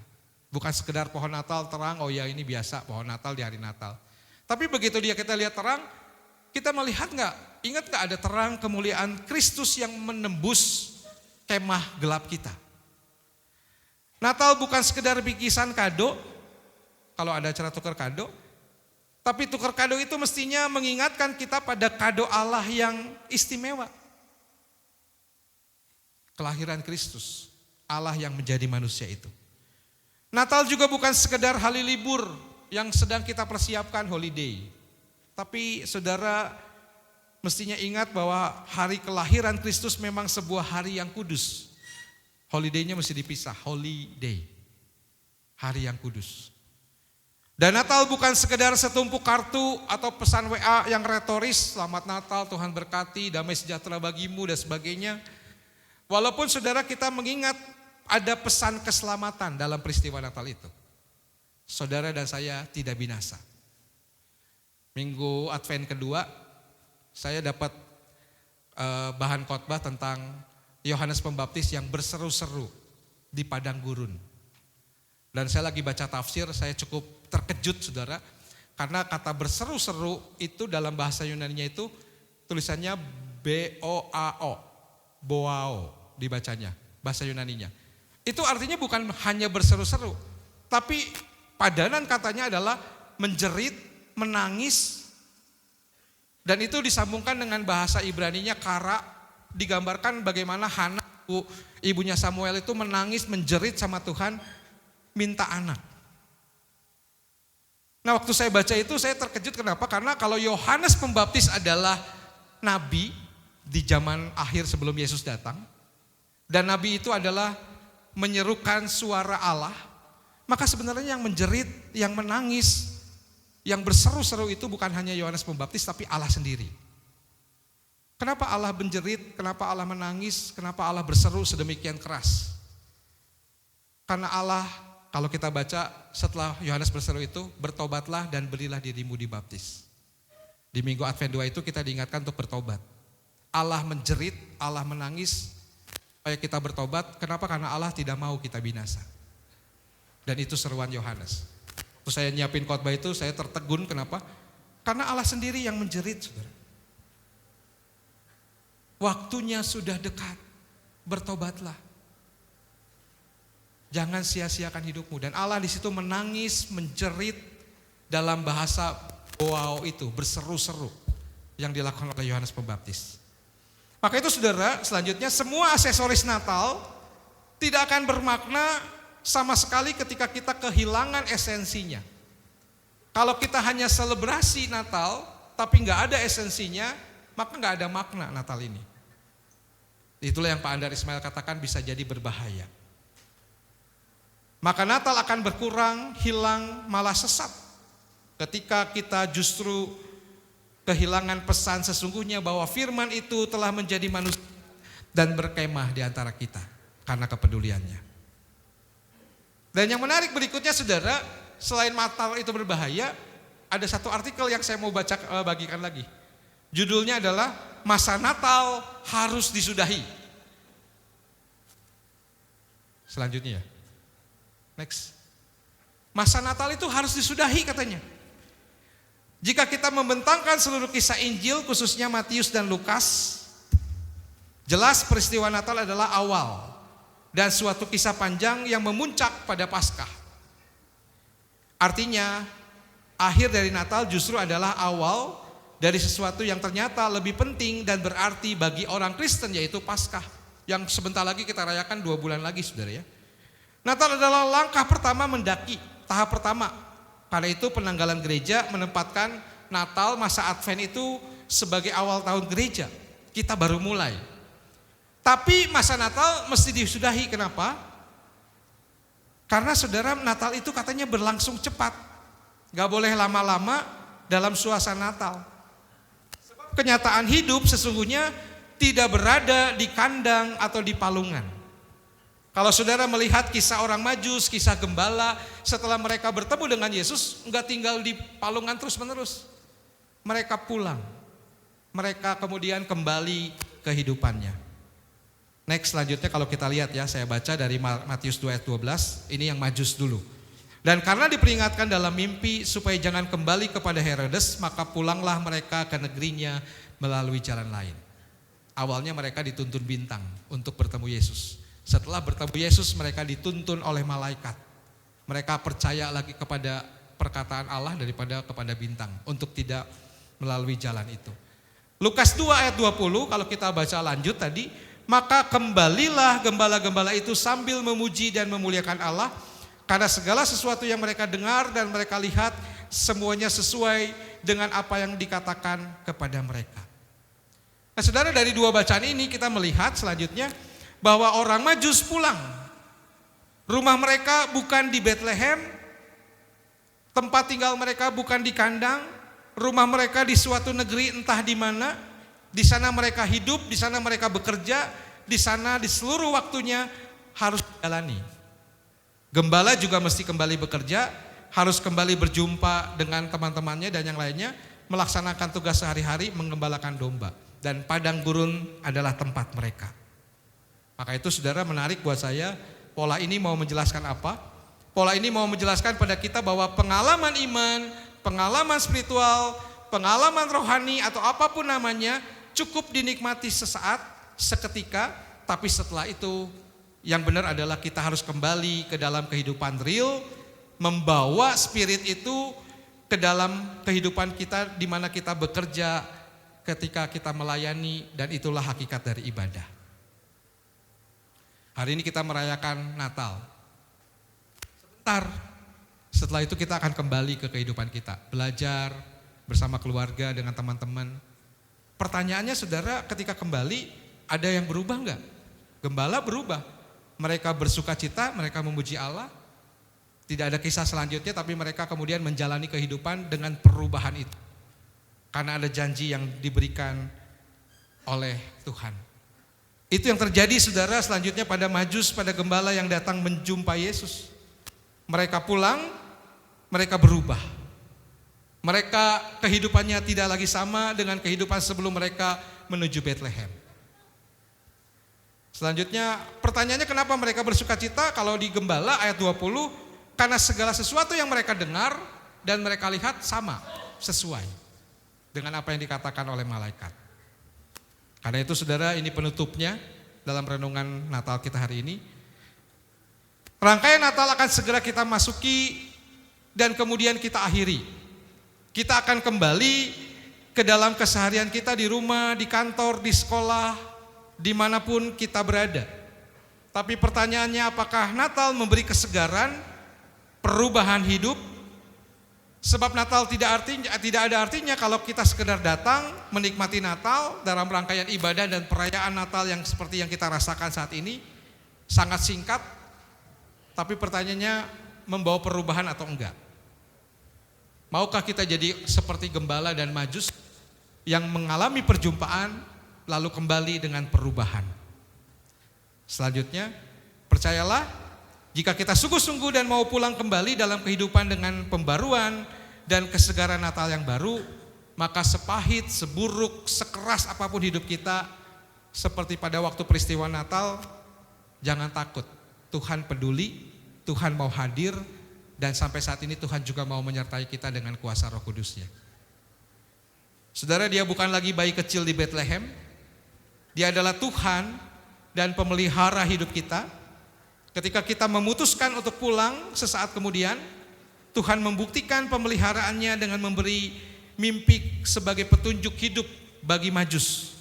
[SPEAKER 3] Bukan sekedar pohon Natal terang, oh ya ini biasa pohon Natal di hari Natal. Tapi begitu kita lihat terang, kita melihat ingat nggak ada terang kemuliaan Kristus yang menembus kemah gelap kita. Natal bukan sekedar bingkisan kado, kalau ada acara tukar kado, tapi tukar kado itu mestinya mengingatkan kita pada kado Allah yang istimewa. Kelahiran Kristus, Allah yang menjadi manusia itu. Natal juga bukan sekedar hari libur yang sedang kita persiapkan, holiday. Tapi saudara mestinya ingat bahwa hari kelahiran Kristus memang sebuah hari yang kudus. Holiday-nya mesti dipisah, holiday, hari yang kudus. Dan Natal bukan sekedar setumpuk kartu atau pesan WA yang retoris, selamat Natal, Tuhan berkati, damai sejahtera bagimu dan sebagainya. Walaupun saudara kita mengingat ada pesan keselamatan dalam peristiwa Natal itu. Saudara dan saya tidak binasa. Minggu Advent kedua, saya dapat bahan khotbah tentang Yohanes Pembaptis yang berseru-seru di padang gurun. Dan saya lagi baca tafsir, saya cukup terkejut saudara, karena kata berseru-seru itu dalam bahasa Yunaninya itu tulisannya B-O-A-O, boao dibacanya, bahasa Yunaninya. Itu artinya bukan hanya berseru-seru, tapi padanan katanya adalah menjerit, menangis, dan itu disambungkan dengan bahasa Ibraninya kara, digambarkan bagaimana Hana, ibunya Samuel itu menangis, menjerit sama Tuhan, minta anak. Nah waktu saya baca itu saya terkejut, kenapa? Karena kalau Yohanes Pembaptis adalah nabi di zaman akhir sebelum Yesus datang, dan nabi itu adalah menyerukan suara Allah, maka sebenarnya yang menjerit, yang menangis, yang berseru-seru itu bukan hanya Yohanes Pembaptis tapi Allah sendiri. Kenapa Allah menjerit, kenapa Allah menangis, kenapa Allah berseru sedemikian keras? Karena Allah, kalau kita baca setelah Yohanes berseru itu, bertobatlah dan berilah dirimu dibaptis. Di minggu Advent 2 itu kita diingatkan untuk bertobat. Allah menjerit, Allah menangis supaya kita bertobat. Kenapa? Karena Allah tidak mau kita binasa. Dan itu seruan Yohanes. Waktu saya nyiapin khotbah itu saya tertegun, kenapa? Karena Allah sendiri yang menjerit, saudara. Waktunya sudah dekat, bertobatlah. Jangan sia-siakan hidupmu. Dan Allah di situ menangis, menjerit dalam bahasa boao itu, berseru-seru. yang dilakukan oleh Yohanes Pembaptis. Maka itu saudara, selanjutnya semua aksesoris Natal tidak akan bermakna sama sekali ketika kita kehilangan esensinya. Kalau kita hanya selebrasi Natal tapi nggak ada esensinya, maka nggak ada makna Natal ini. Itulah yang Pak Andar Ismail katakan bisa jadi berbahaya. Maka Natal akan berkurang, hilang, malah sesat ketika kita justru kehilangan pesan sesungguhnya bahwa firman itu telah menjadi manusia dan berkemah di antara kita karena kepeduliannya. Dan yang menarik berikutnya saudara, selain Natal itu berbahaya, ada satu artikel yang saya mau bagikan lagi. Judulnya adalah Masa Natal Harus Disudahi. Selanjutnya ya. Next. Masa Natal itu harus disudahi katanya. Jika kita membentangkan seluruh kisah Injil khususnya Matius dan Lukas, jelas peristiwa Natal adalah awal dan suatu kisah panjang yang memuncak pada Paskah. Artinya akhir dari Natal justru adalah awal dari sesuatu yang ternyata lebih penting dan berarti bagi orang Kristen, yaitu Paskah yang sebentar lagi kita rayakan 2 bulan lagi saudara ya. Natal adalah langkah pertama mendaki, tahap pertama. Karena itu penanggalan gereja menempatkan Natal, masa Advent itu sebagai awal tahun gereja. Kita baru mulai. Tapi masa Natal mesti disudahi, kenapa? Karena saudara, Natal itu katanya berlangsung cepat. Gak boleh lama-lama dalam suasana Natal. Sebab kenyataan hidup sesungguhnya tidak berada di kandang atau di palungan. Kalau saudara melihat kisah orang Majus, kisah gembala, setelah mereka bertemu dengan Yesus, enggak tinggal di palungan terus-menerus. Mereka pulang. Mereka kemudian kembali kehidupannya. Next, selanjutnya kalau kita lihat ya, saya baca dari Matius 2 ayat 12, ini yang Majus dulu. Dan karena diperingatkan dalam mimpi supaya jangan kembali kepada Herodes, maka pulanglah mereka ke negerinya melalui jalan lain. Awalnya mereka dituntun bintang untuk bertemu Yesus. Setelah bertemu Yesus mereka dituntun oleh malaikat. Mereka percaya lagi kepada perkataan Allah daripada kepada bintang untuk tidak melalui jalan itu. Lukas 2 ayat 20 kalau kita baca lanjut tadi, maka kembalilah gembala-gembala itu sambil memuji dan memuliakan Allah karena segala sesuatu yang mereka dengar dan mereka lihat semuanya sesuai dengan apa yang dikatakan kepada mereka. Nah saudara, dari 2 bacaan ini kita melihat selanjutnya bahwa orang Majus pulang. Rumah mereka bukan di Bethlehem, tempat tinggal mereka bukan di kandang, rumah mereka di suatu negeri entah di mana. Di sana mereka hidup, di sana mereka bekerja, di sana di seluruh waktunya harus dijalani. Gembala juga mesti kembali bekerja, harus kembali berjumpa dengan teman-temannya dan yang lainnya, melaksanakan tugas sehari-hari menggembalakan domba. Dan padang gurun adalah tempat mereka. Maka itu saudara, menarik buat saya, pola ini mau menjelaskan apa? Pola ini mau menjelaskan pada kita bahwa pengalaman iman, pengalaman spiritual, pengalaman rohani atau apapun namanya cukup dinikmati sesaat, seketika, tapi setelah itu yang benar adalah kita harus kembali ke dalam kehidupan real, membawa spirit itu ke dalam kehidupan kita di mana kita bekerja, ketika kita melayani, dan itulah hakikat dari ibadah. Hari ini kita merayakan Natal. Sebentar, setelah itu kita akan kembali ke kehidupan kita, belajar bersama keluarga dengan teman-teman. Pertanyaannya saudara, ketika kembali ada yang berubah enggak? Gembala berubah. Mereka bersuka cita, mereka memuji Allah. Tidak ada kisah selanjutnya, tapi mereka kemudian menjalani kehidupan dengan perubahan itu. Karena ada janji yang diberikan oleh Tuhan. Itu yang terjadi saudara selanjutnya pada Majus, pada gembala yang datang menjumpai Yesus. Mereka pulang, mereka berubah. Mereka kehidupannya tidak lagi sama dengan kehidupan sebelum mereka menuju Bethlehem. Selanjutnya pertanyaannya, kenapa mereka bersuka cita? Kalau di gembala ayat 20, karena segala sesuatu yang mereka dengar dan mereka lihat sama, sesuai dengan apa yang dikatakan oleh malaikat. Karena itu saudara, ini penutupnya dalam renungan Natal kita hari ini. Rangkaian Natal akan segera kita masuki dan kemudian kita akhiri. Kita akan kembali ke dalam keseharian kita di rumah, di kantor, di sekolah, dimanapun kita berada. Tapi pertanyaannya, apakah Natal memberi kesegaran, perubahan hidup? Sebab Natal tidak ada artinya kalau kita sekedar datang menikmati Natal dalam rangkaian ibadah dan perayaan Natal yang seperti yang kita rasakan saat ini, sangat singkat. Tapi pertanyaannya, membawa perubahan atau enggak? Maukah kita jadi seperti gembala dan majus yang mengalami perjumpaan lalu kembali dengan perubahan? Selanjutnya, percayalah, jika kita sungguh-sungguh dan mau pulang kembali dalam kehidupan dengan pembaruan dan kesegaran Natal yang baru, maka sepahit, seburuk, sekeras apapun hidup kita, seperti pada waktu peristiwa Natal, jangan takut. Tuhan peduli, Tuhan mau hadir, dan sampai saat ini Tuhan juga mau menyertai kita dengan kuasa Roh Kudus-Nya. Saudara, Dia bukan lagi bayi kecil di Bethlehem. Dia adalah Tuhan dan pemelihara hidup kita. Ketika kita memutuskan untuk pulang sesaat kemudian, Tuhan membuktikan pemeliharaannya dengan memberi mimpi sebagai petunjuk hidup bagi majus.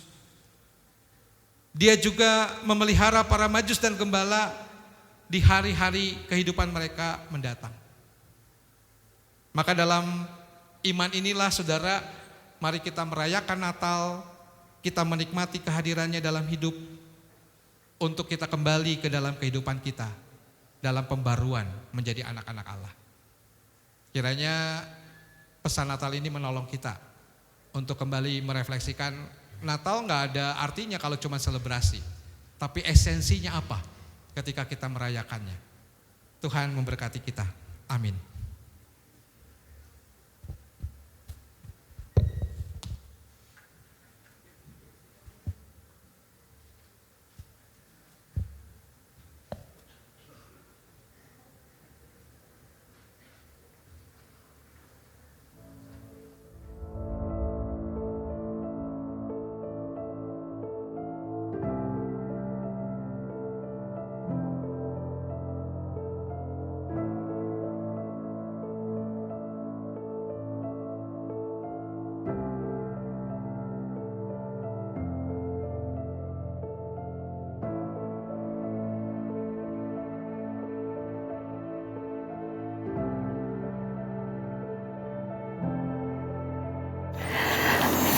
[SPEAKER 3] Dia juga memelihara para majus dan gembala di hari-hari kehidupan mereka mendatang. Maka dalam iman inilah saudara, mari kita merayakan Natal, kita menikmati kehadirannya dalam hidup, untuk kita kembali ke dalam kehidupan kita, dalam pembaruan menjadi anak-anak Allah. Kiranya pesan Natal ini menolong kita untuk kembali merefleksikan Natal nggak ada artinya kalau cuma selebrasi, tapi esensinya apa ketika kita merayakannya. Tuhan memberkati kita. Amin.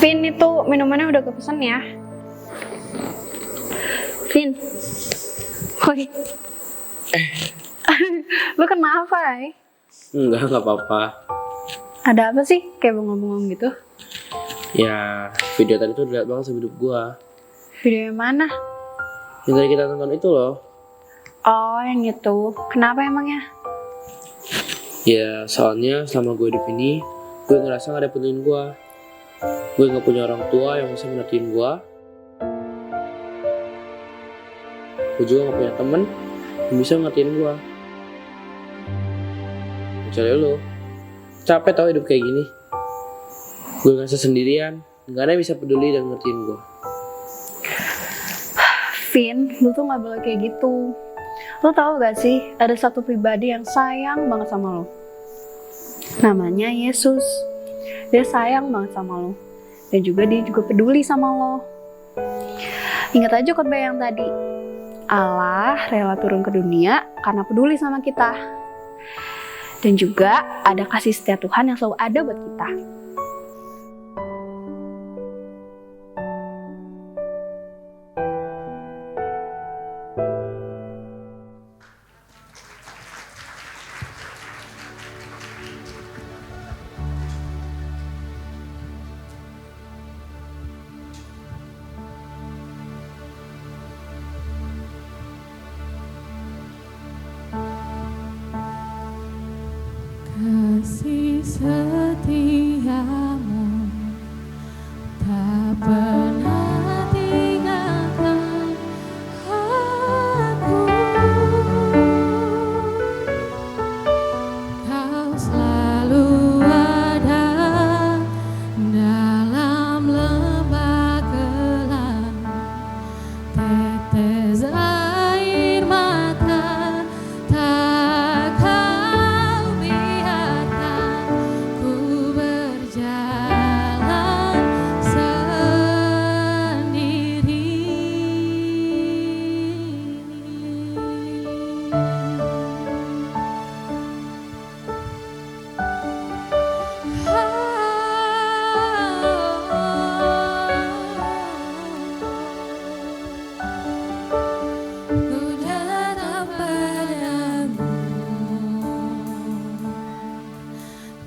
[SPEAKER 6] Vin, itu minumannya udah kepesen ya. Vin. Woi. Lu kenapa, ya?
[SPEAKER 7] Enggak apa-apa.
[SPEAKER 6] Ada apa sih? Kayak bengong-bengong gitu.
[SPEAKER 7] Ya, video tadi tuh dilihat banget sama hidup gua.
[SPEAKER 6] Video yang mana?
[SPEAKER 7] Yang tadi kita tonton itu loh.
[SPEAKER 6] Oh, yang itu. Kenapa emangnya?
[SPEAKER 7] Ya, soalnya selama gue hidup ini, gue ngerasa gak ada peduliin gue. Gue gak punya orang tua yang bisa mengertiin gue. Gue juga gak punya temen yang bisa ngertiin gue. Kecuali lo. Capek tau hidup kayak gini. Gue ngerasa sendirian, gak ada yang bisa peduli dan ngertiin gue.
[SPEAKER 6] Vin, lu tuh gak boleh kayak gitu. Lu tahu gak sih, ada satu pribadi yang sayang banget sama lo. Namanya Yesus. Dia sayang banget sama lo. Dan juga dia juga peduli sama lo. Ingat aja khotbah yang tadi. Allah rela turun ke dunia karena peduli sama kita. Dan juga ada kasih setia Tuhan yang selalu ada buat kita.
[SPEAKER 2] Kasih setiamu tak pernah tinggalkan aku. Kau selalu ada dalam lembah kelam, tetes air mata tak kau biarkan ku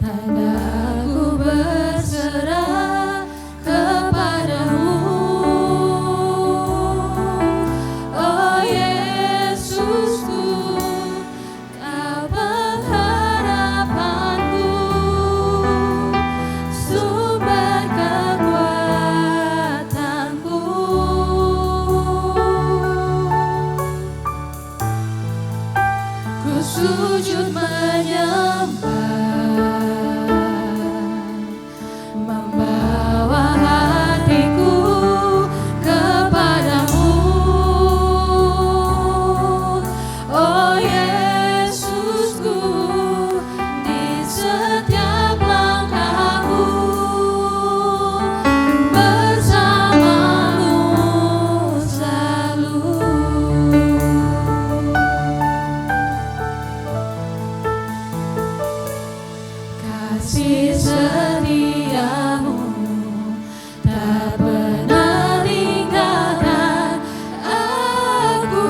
[SPEAKER 2] tanda aku berserah kepadamu. Oh Yesusku, Kau pengharapanku, sumber kekuatanku. Ku sujud menyembah, membawa hatiku kepadamu. Oh Yesusku, di setiap langkahku bersamamu selalu. Kasih setiamu tak pernah tinggalkan aku.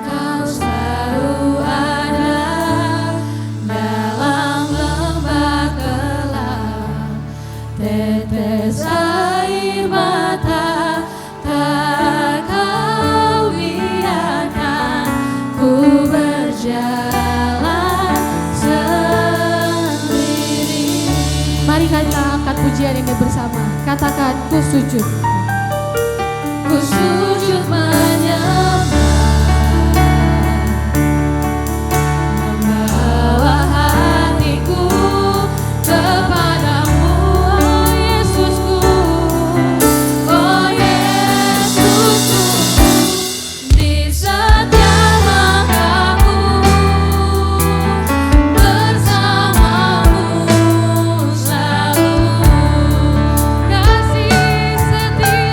[SPEAKER 2] Kau selalu ada dalam lembah gelap, tetes air mata tak Kau biarkan ku berjalan sendiri. Mari kita angkat pujian ini bersama. Katakan, ku sujud. Ku sujud menyembah, membawa hatiku kepadamu. Oh Yesusku, oh Yesusku, di setiap langkahku bersamamu selalu. Kasih setiamu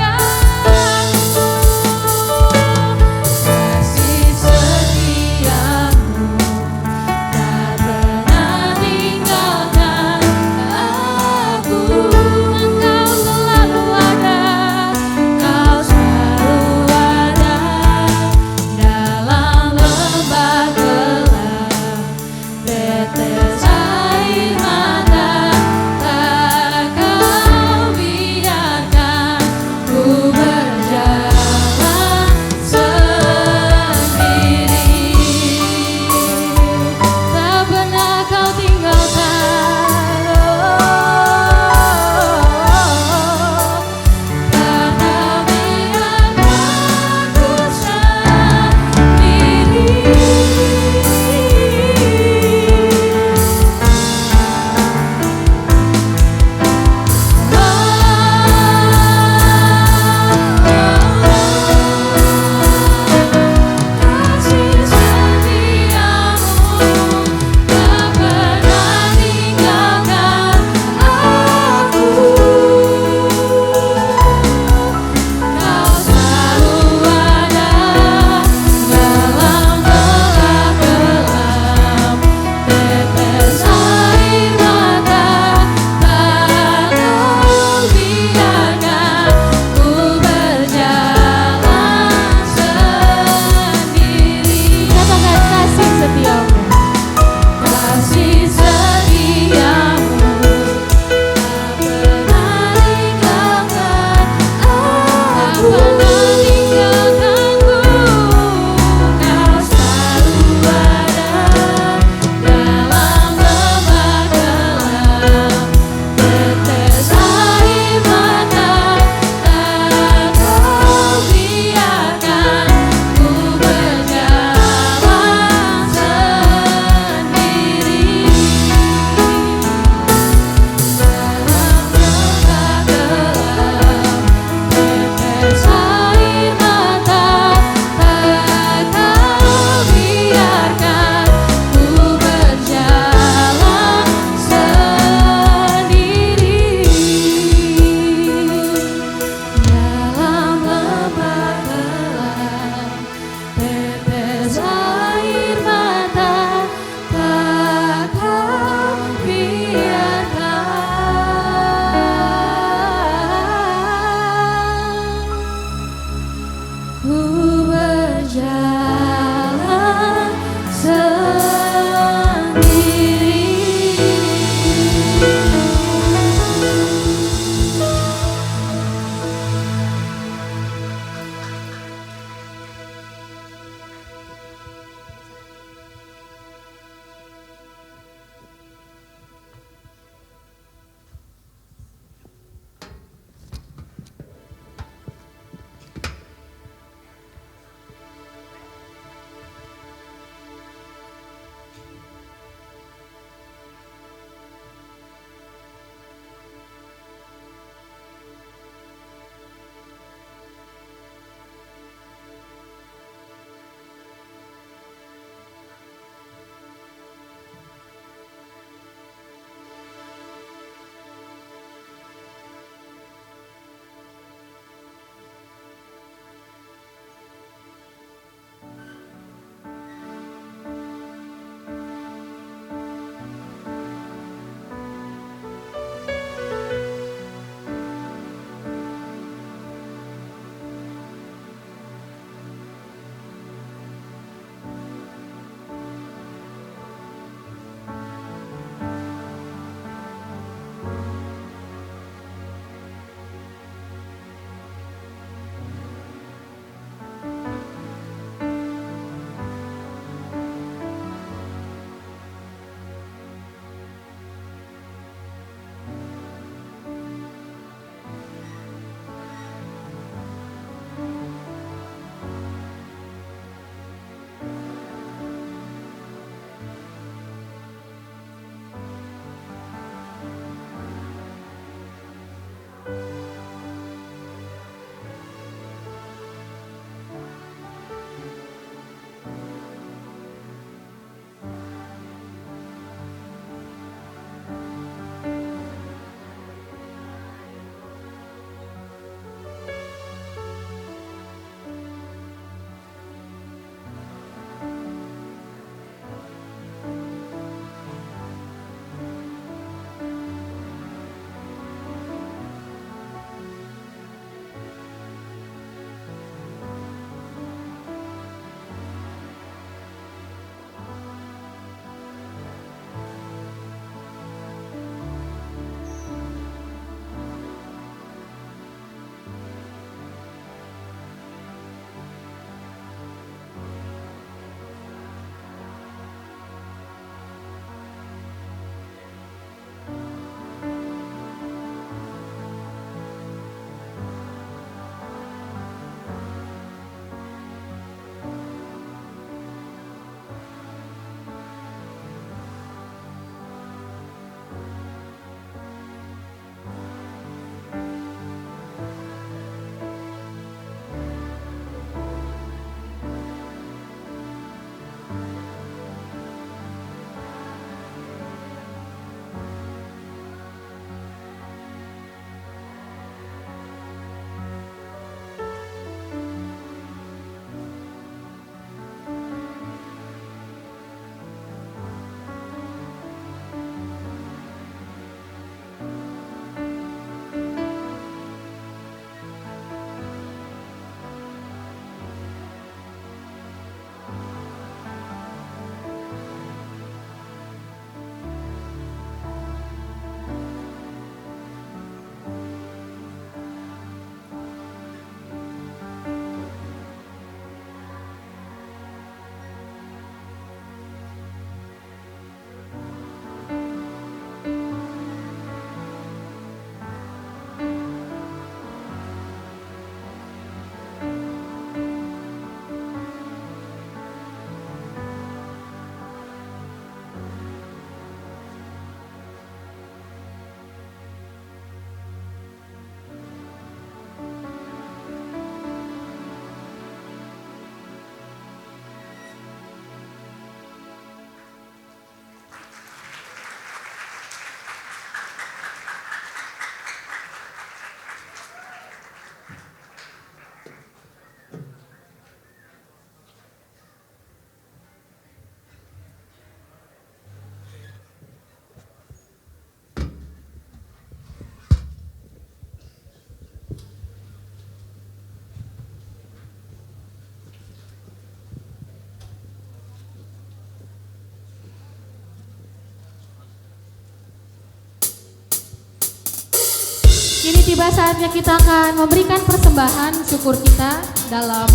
[SPEAKER 2] Kini tiba saatnya kita akan memberikan persembahan syukur kita dalam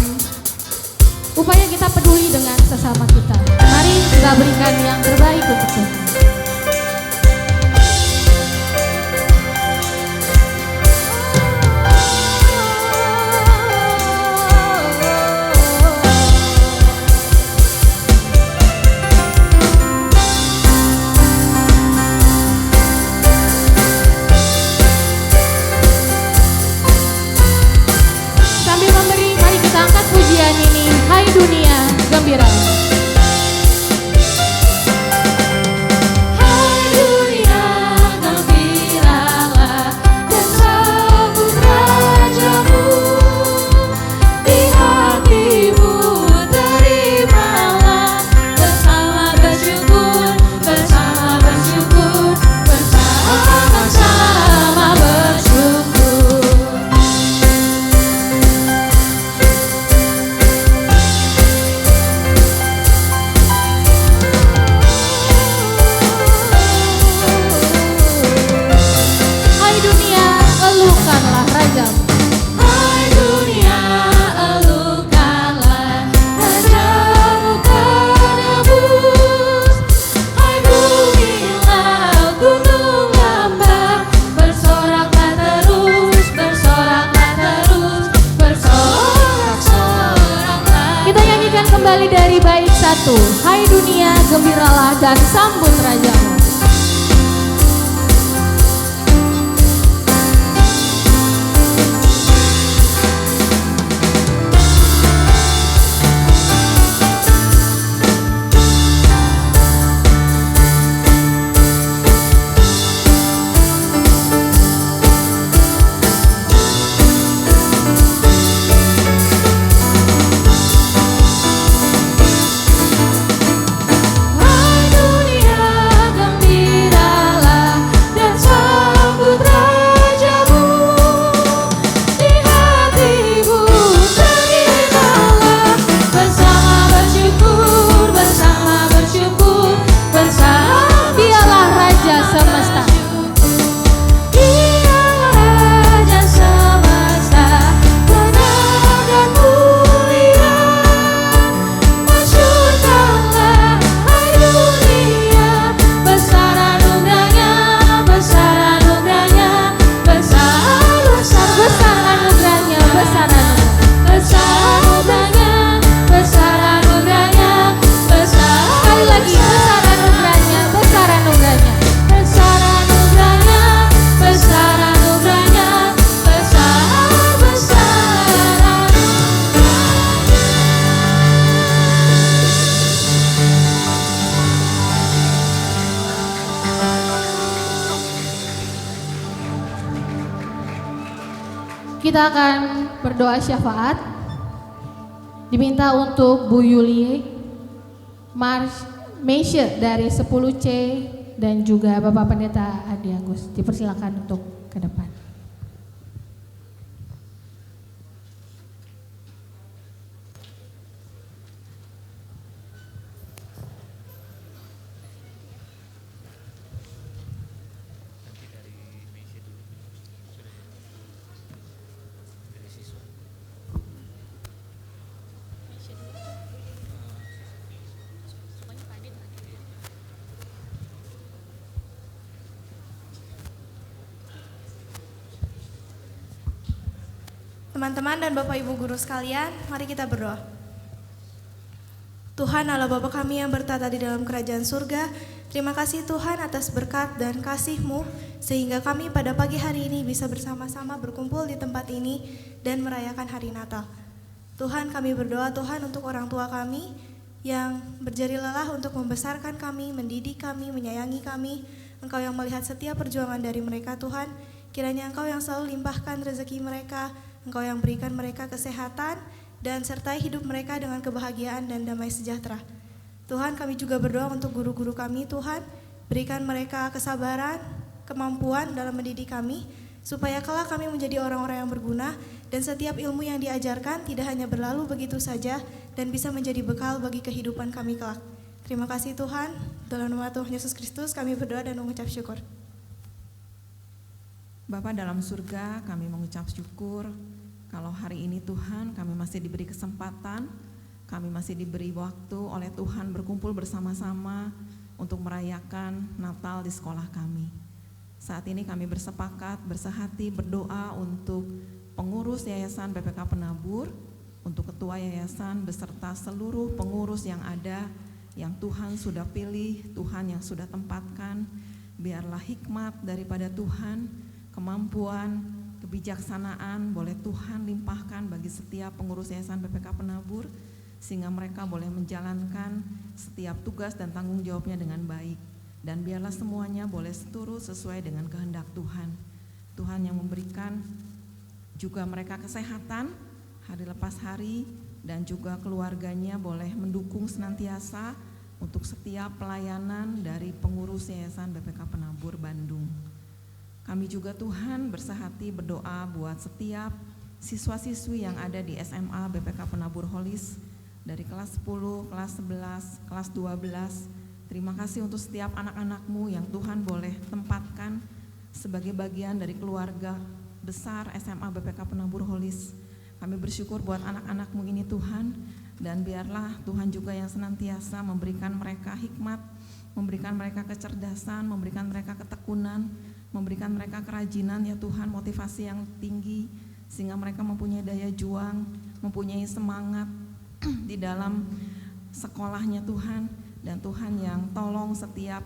[SPEAKER 2] upaya kita peduli dengan sesama kita. Mari kita berikan yang terbaik untuk Tuhan. Pujian ini, hai dunia, gembira. Hai dunia, gembiralah dan sambut rajamu. Di hatimu terimalah bersama bersyukur, bersama-sama bersyukur. Kembali dari bait 1, hai dunia gembiralah dan sambut rajamu. Kita akan berdoa syafaat. Diminta untuk Bu Yulie, Marsha dari 10C dan juga Bapak Pendeta Adi Agus. Dipersilakan untuk ke depan.
[SPEAKER 8] Teman-teman dan Bapak Ibu Guru sekalian, mari kita berdoa. Tuhan Allah Bapa kami yang bertata di dalam kerajaan surga, terima kasih Tuhan atas berkat dan kasih-Mu sehingga kami pada pagi hari ini bisa bersama-sama berkumpul di tempat ini dan merayakan hari Natal. Tuhan, kami berdoa Tuhan untuk orang tua kami yang berjari lelah untuk membesarkan kami, mendidik kami, menyayangi kami. Engkau yang melihat setiap perjuangan dari mereka Tuhan, kiranya Engkau yang selalu limpahkan rezeki mereka, Engkau yang berikan mereka kesehatan dan sertai hidup mereka dengan kebahagiaan dan damai sejahtera. Tuhan, kami juga berdoa untuk guru-guru kami Tuhan, berikan mereka kesabaran, kemampuan dalam mendidik kami, supaya kelak kami menjadi orang-orang yang berguna dan setiap ilmu yang diajarkan tidak hanya berlalu begitu saja dan bisa menjadi bekal bagi kehidupan kami kelak. Terima kasih Tuhan, dalam nama Tuhan Yesus Kristus kami berdoa dan mengucap syukur.
[SPEAKER 9] Bapa dalam surga, kami mengucap syukur kalau hari ini Tuhan kami masih diberi kesempatan, kami masih diberi waktu oleh Tuhan berkumpul bersama-sama untuk merayakan Natal di sekolah kami. Saat ini kami bersepakat, bersehati, berdoa untuk pengurus Yayasan BPK Penabur, untuk ketua yayasan beserta seluruh pengurus yang ada, yang Tuhan sudah pilih, Tuhan yang sudah tempatkan. Biarlah hikmat daripada Tuhan, kemampuan, kebijaksanaan boleh Tuhan limpahkan bagi setiap pengurus Yayasan BPK Penabur, sehingga mereka boleh menjalankan setiap tugas dan tanggung jawabnya dengan baik. Dan biarlah semuanya boleh seturut sesuai dengan kehendak Tuhan. Tuhan yang memberikan juga mereka kesehatan hari lepas hari, dan juga keluarganya boleh mendukung senantiasa untuk setiap pelayanan dari pengurus Yayasan BPK Penabur Bandung. Kami juga Tuhan bersehati berdoa buat setiap siswa-siswi yang ada di SMA BPK Penabur Holis dari kelas 10, kelas 11, kelas 12. Terima kasih untuk setiap anak-anakmu yang Tuhan boleh tempatkan sebagai bagian dari keluarga besar SMA BPK Penabur Holis. Kami bersyukur buat anak-anakmu ini Tuhan, dan biarlah Tuhan juga yang senantiasa memberikan mereka hikmat, memberikan mereka kecerdasan, memberikan mereka ketekunan, memberikan mereka kerajinan ya Tuhan, motivasi yang tinggi, sehingga mereka mempunyai daya juang, mempunyai semangat di dalam sekolahnya Tuhan. Dan Tuhan yang tolong setiap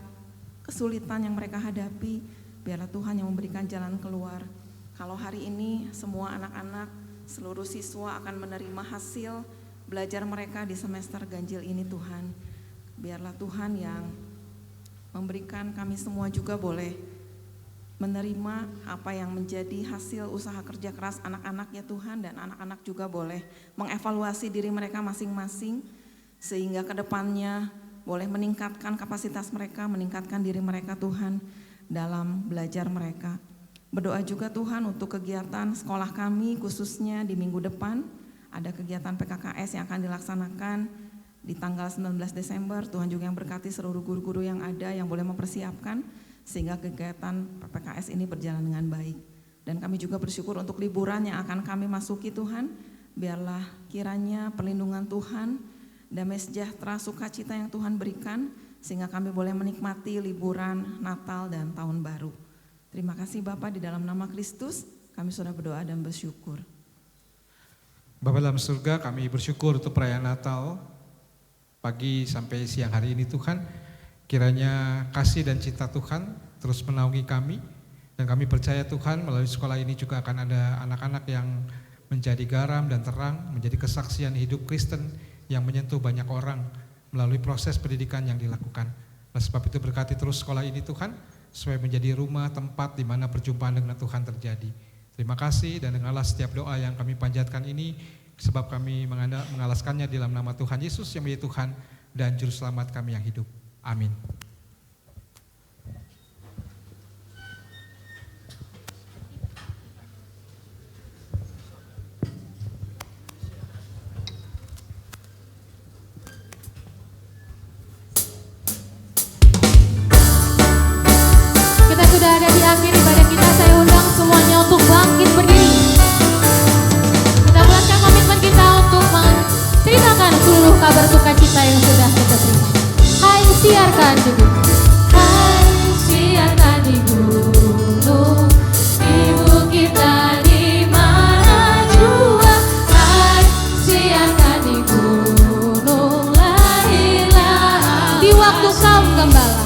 [SPEAKER 9] kesulitan yang mereka hadapi, biarlah Tuhan yang memberikan jalan keluar. Kalau hari ini semua anak-anak, seluruh siswa akan menerima hasil belajar mereka di semester ganjil ini Tuhan, biarlah Tuhan yang memberikan kami semua juga boleh menerima apa yang menjadi hasil usaha kerja keras anak-anak ya Tuhan, dan anak-anak juga boleh mengevaluasi diri mereka masing-masing sehingga kedepannya boleh meningkatkan kapasitas mereka, meningkatkan diri mereka Tuhan dalam belajar mereka. Berdoa juga Tuhan untuk kegiatan sekolah kami, khususnya di minggu depan ada kegiatan PKKS yang akan dilaksanakan di tanggal 19 Desember. Tuhan juga yang berkati seluruh guru-guru yang ada yang boleh mempersiapkan sehingga kegiatan PKKS ini berjalan dengan baik. Dan kami juga bersyukur untuk liburan yang akan kami masuki Tuhan. Biarlah kiranya perlindungan Tuhan, damai sejahtera, sukacita yang Tuhan berikan, sehingga kami boleh menikmati liburan Natal dan Tahun Baru. Terima kasih Bapak, di dalam nama Kristus kami sudah berdoa dan bersyukur.
[SPEAKER 3] Bapa dalam surga, kami bersyukur untuk perayaan Natal pagi sampai siang hari ini Tuhan. Kiranya kasih dan cinta Tuhan terus menaungi kami, dan kami percaya Tuhan melalui sekolah ini juga akan ada anak-anak yang menjadi garam dan terang, menjadi kesaksian hidup Kristen yang menyentuh banyak orang melalui proses pendidikan yang dilakukan. Oleh sebab itu berkati terus sekolah ini Tuhan, supaya menjadi rumah tempat di mana perjumpaan dengan Tuhan terjadi. Terima kasih, dan dengarlah setiap doa yang kami panjatkan ini, sebab kami mengalaskannya di dalam nama Tuhan Yesus yang menjadi Tuhan dan Juru Selamat kami yang hidup. Amin.
[SPEAKER 2] Kita sudah ada di akhir ibadah kita. Saya undang semuanya untuk bangkit berdiri. Kita bulatkan komitmen kita untuk menceritakan seluruh kabar sukacita yang sudah kita terima. Hai, siarkan di gunung. Hai, siarkan di gunung, di bukit di mana jua. Hai, siarkan di gunung, lahirlah di waktu kaum gembala.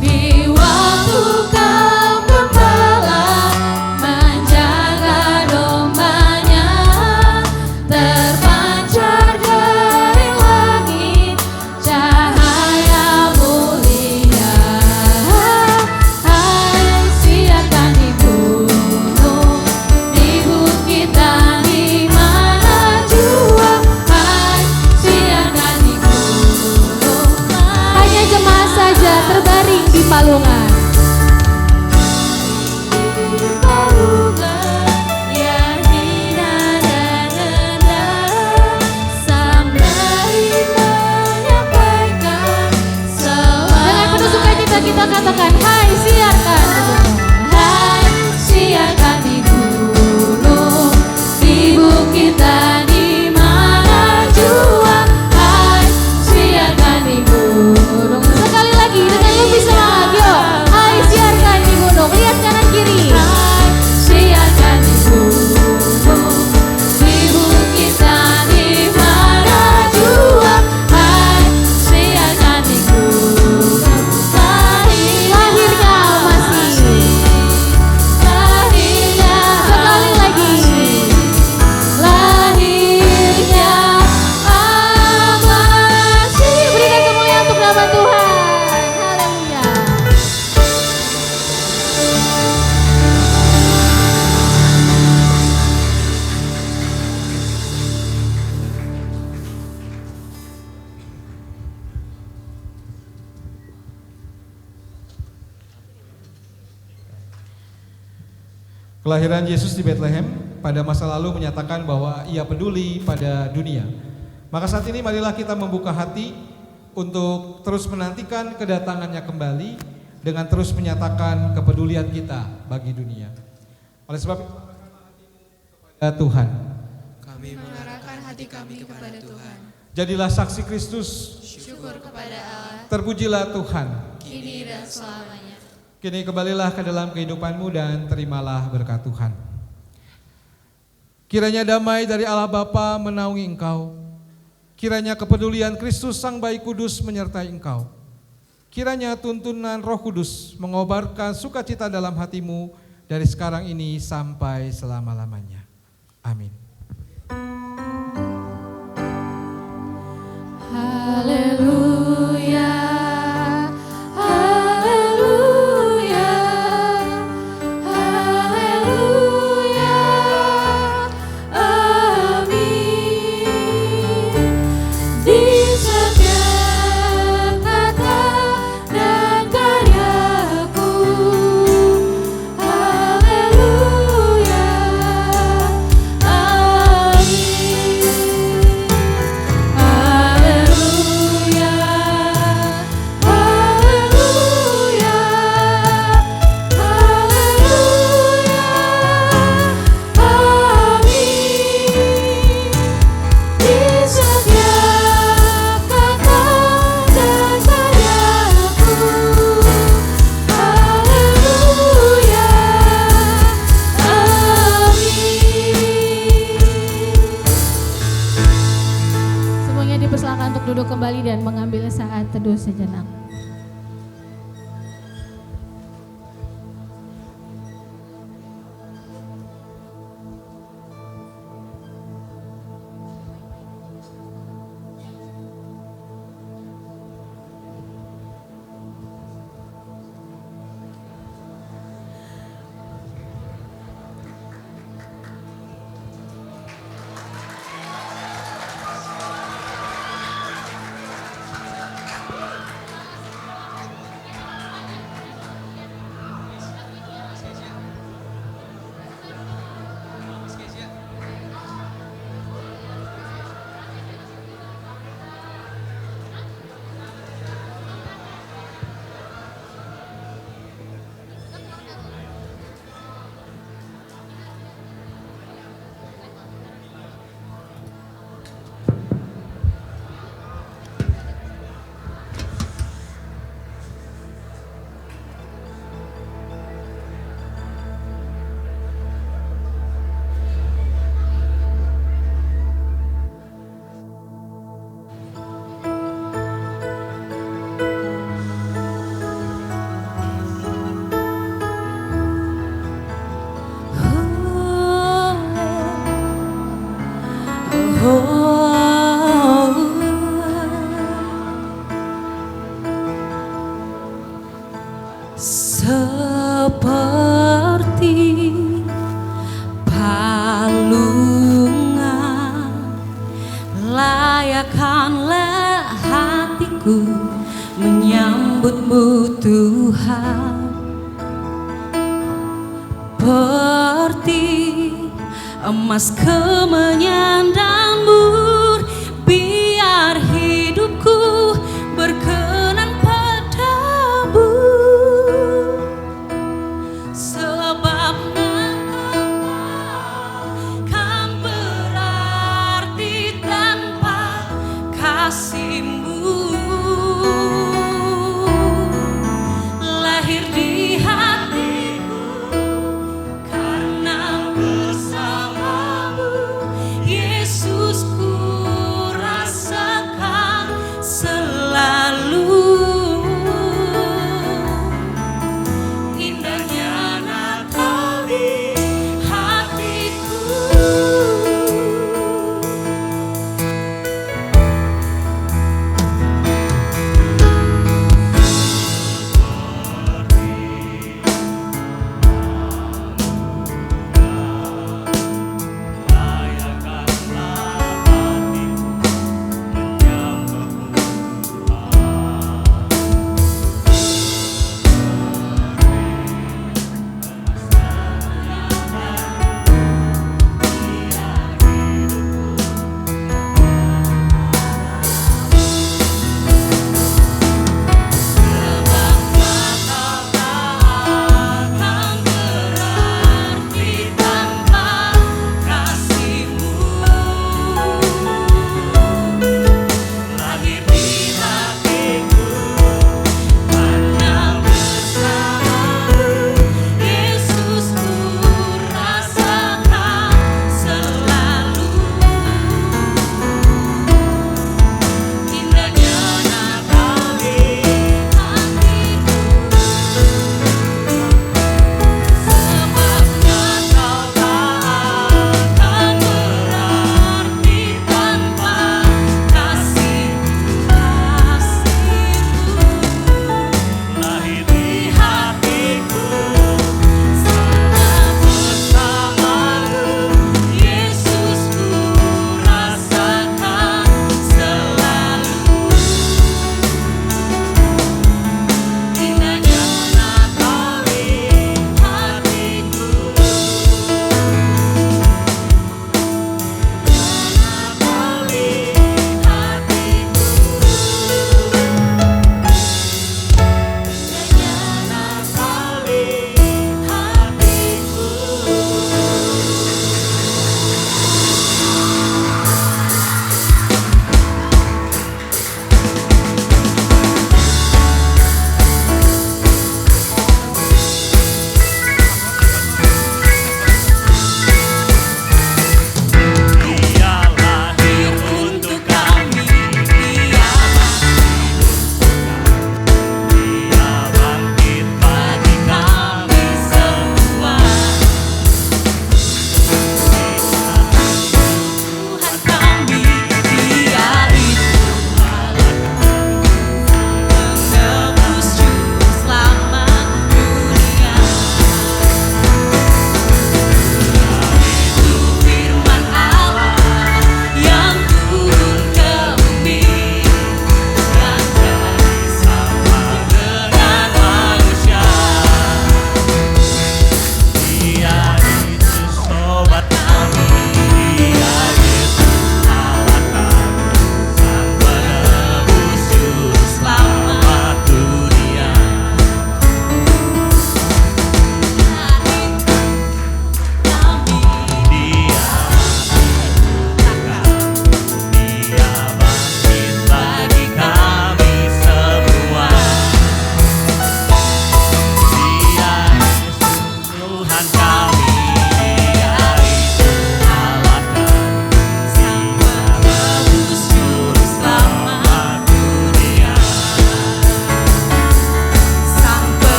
[SPEAKER 2] Di waktu kaum gembala menjaga dombanya, terpancar dari langit cahaya mulia. Hai, siarkan di gunung, di bukit di mana jua. Hai, siarkan di gunung. Hanya jemaat saja terbaring di palungan. Di palungan yang hina dan rendah, sambil menyampaikan selamat. Dengan penuh sukacita kita katakan, hai, siarkan. Hai, siarkan.
[SPEAKER 3] Kelahiran Yesus di Bethlehem pada masa lalu menyatakan bahwa ia peduli pada dunia. Maka saat ini marilah kita membuka hati untuk terus menantikan kedatangannya kembali dengan terus menyatakan kepedulian kita bagi dunia. Oleh sebab itu, kepada Tuhan.
[SPEAKER 10] Kami mengarahkan hati kami kepada Tuhan.
[SPEAKER 3] Jadilah saksi Kristus.
[SPEAKER 10] Syukur kepada Allah.
[SPEAKER 3] Terpujilah Tuhan.
[SPEAKER 10] Kini dan selamanya.
[SPEAKER 3] Kini kembalilah ke dalam kehidupanmu dan terimalah berkat Tuhan. Kiranya damai dari Allah Bapa menaungi engkau. Kiranya kepedulian Kristus Sang Bayi Kudus menyertai engkau. Kiranya tuntunan Roh Kudus mengobarkan sukacita dalam hatimu dari sekarang ini sampai selama-lamanya. Amin.
[SPEAKER 10] Haleluya.
[SPEAKER 2] Duduk kembali dan mengambil saat teduh sejenak.
[SPEAKER 10] Seperti palungan layakkanlah hatiku menyambutmu Tuhan, seperti emas kemenyan dan mur, biar hidupku berkenan padamu. Sebab engkau kan berarti tanpa kasih-Mu. Lahir di hatiku karena bersamamu, Yesusku.